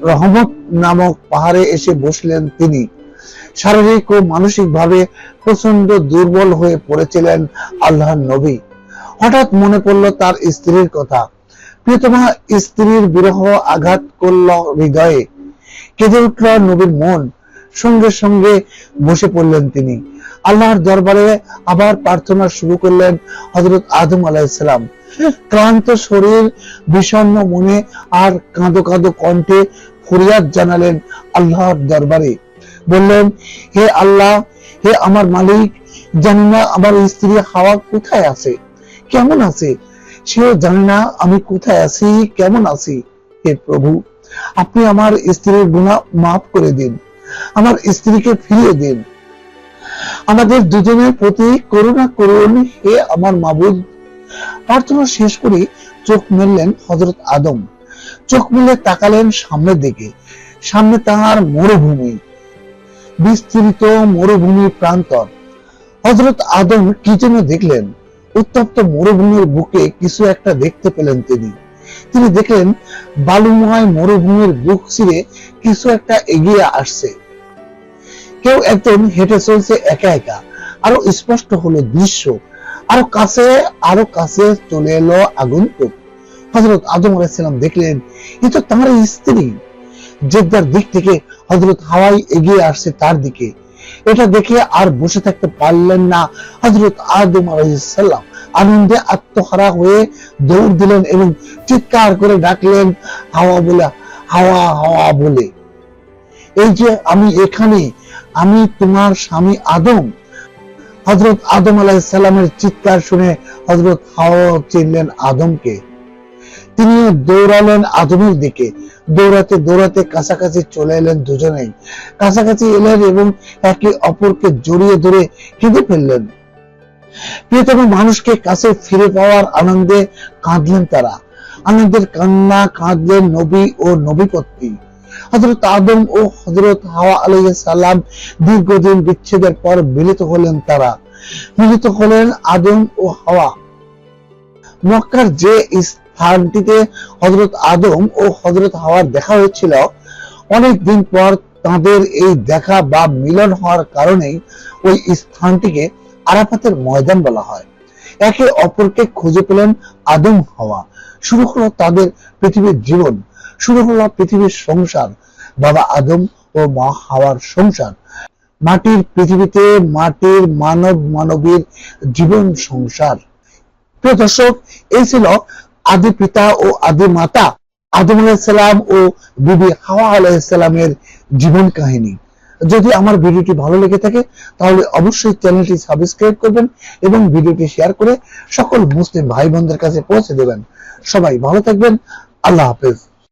রহমত নামক পাহাড়ে এসে বসলেন তিনি। শারীরিক ও মানসিক ভাবে প্রচন্ড দুর্বল হয়ে পড়েছিলেন আল্লাহর নবী। হঠাৎ মনে পড়ল তার স্ত্রীর কথা। প্রিয়তমা স্ত্রীর বিরহ আঘাত করল হৃদয়ে। কেঁদে উঠল নবীর মন। সঙ্গে সঙ্গে বসে পড়লেন তিনি। আল্লাহর দরবারে আবার প্রার্থনা শুরু করলেন হযরত আদম আলাইহিস সালাম। ক্লান্ত শরীর, বিষণ্ণ মনে আর কাঁদো কাঁদো কণ্ঠে ফরিয়াদ জানালেন আল্লাহর দরবারে। বললেন, হে আল্লাহ, হে আমার মালিক, জানি না আমার স্ত্রী হাওয়া কোথায় আছে, কেমন আছে। সেও জানে না আমি কোথায় আছি, কেমন আছি। হে প্রভু, আপনি আমার স্ত্রীর গুনাহ মাফ করে দিন, আমার স্ত্রীকে ফিরিয়ে দিন, আমাদের দুজনের প্রতি করুণা করুন, হে আমার মাবুদ। প্রার্থনা শেষ করে চোখ মেললেন হযরত আদম। চোখ মেলে তাকালেন সামনের দিকে। সামনে তাহার মরুভূমি, বিস্তৃত মরুভূমির প্রান্তর। হযরত আদম কি যেন দেখলেন। উত্তপ্ত মরুভূমির বুকে কিছু একটা দেখতে পেলেন তিনি। তিনি দেখলেন বালুময় মরুভূমির বুক চিরে কিছু একটা এগিয়ে আসছে। কেউ একজন হেঁটে চলছে একা একা। আরো স্পষ্ট হলো দৃশ্য। আরো কাছে চলে এলো আগন্তুক। হযরত আদম আলাইহিস সালাম দেখলেন এ তো তাঁর স্ত্রী। জেদ্দার দিক থেকে হযরত হাওয়াই এগিয়ে আসছে তার দিকে। এটা দেখে আর বসে থাকতে পারলেন না হযরত আদম আলাইহিস সালাম। আনন্দে আত্মহারা হয়ে দৌড় দিলেন এবং চিৎকার করে ডাকলেন হাওয়া বলে, হাওয়া হাওয়া বলে, এই যে আমি এখানে, আমি তোমার স্বামী আদম। হযরত আদম আলাইহিস সালামের চিৎকার শুনে হযরত হাওয়া চিনলেন আদমকে। তিনি দৌড়ালেন আদমের দিকে। দৌড়াতে দৌড়াতে কাছাকাছি চলে এলেন দুজনেই। কাছাকাছি এলেন এবং একে অপরকে জড়িয়ে ধরে কেঁদে ফেললেন। প্রিয়তম মানুষকে কাছে ফিরে পাওয়ার আনন্দে কাঁদলেন তারা। আনন্দের কান্না কাঁদলেন নবী ও নবীপত্নী। হযরত আদম ও হযরত হাওয়া আলাইহিস সালাম দীর্ঘদিন বিচ্ছেদের পর মিলিত হলেন। তারা মিলিত হলেন আদম ও হাওয়া। মক্কার যে স্থানটিতে হযরত আদম ও হযরত হাওয়ার দেখা হয়েছিল, অনেক দিন পর তাদের এই দেখা বা মিলন হওয়ার কারণেই ওই স্থানটিকে আরাফাতের ময়দান বলা হয়। একে অপরকে খুঁজে পেলেন আদম হাওয়া। শুরু হলো তাদের পৃথিবীর জীবন, শুরু হলো পৃথিবীর সংসার। বাবা আদম ও মা হাওয়ার সংসার, মাটির পৃথিবীতে মাটির মানব মানবীর জীবন সংসার। প্রিয় দর্শক, এই ছিল আদি পিতা ও আদি মাতা আদম আলাইহিস সালাম ও বিবি হাওয়া আলাইহিস সালামের জীবন কাহিনী। যদি আমার ভিডিওটি ভালো লেগে থাকে তাহলে অবশ্যই চ্যানেলটি সাবস্ক্রাইব করবেন এবং ভিডিওটি শেয়ার করে সকল মুসলিম ভাই বোনদের কাছে পৌঁছে দেবেন। সবাই ভালো থাকবেন। আল্লাহ হাফেজ।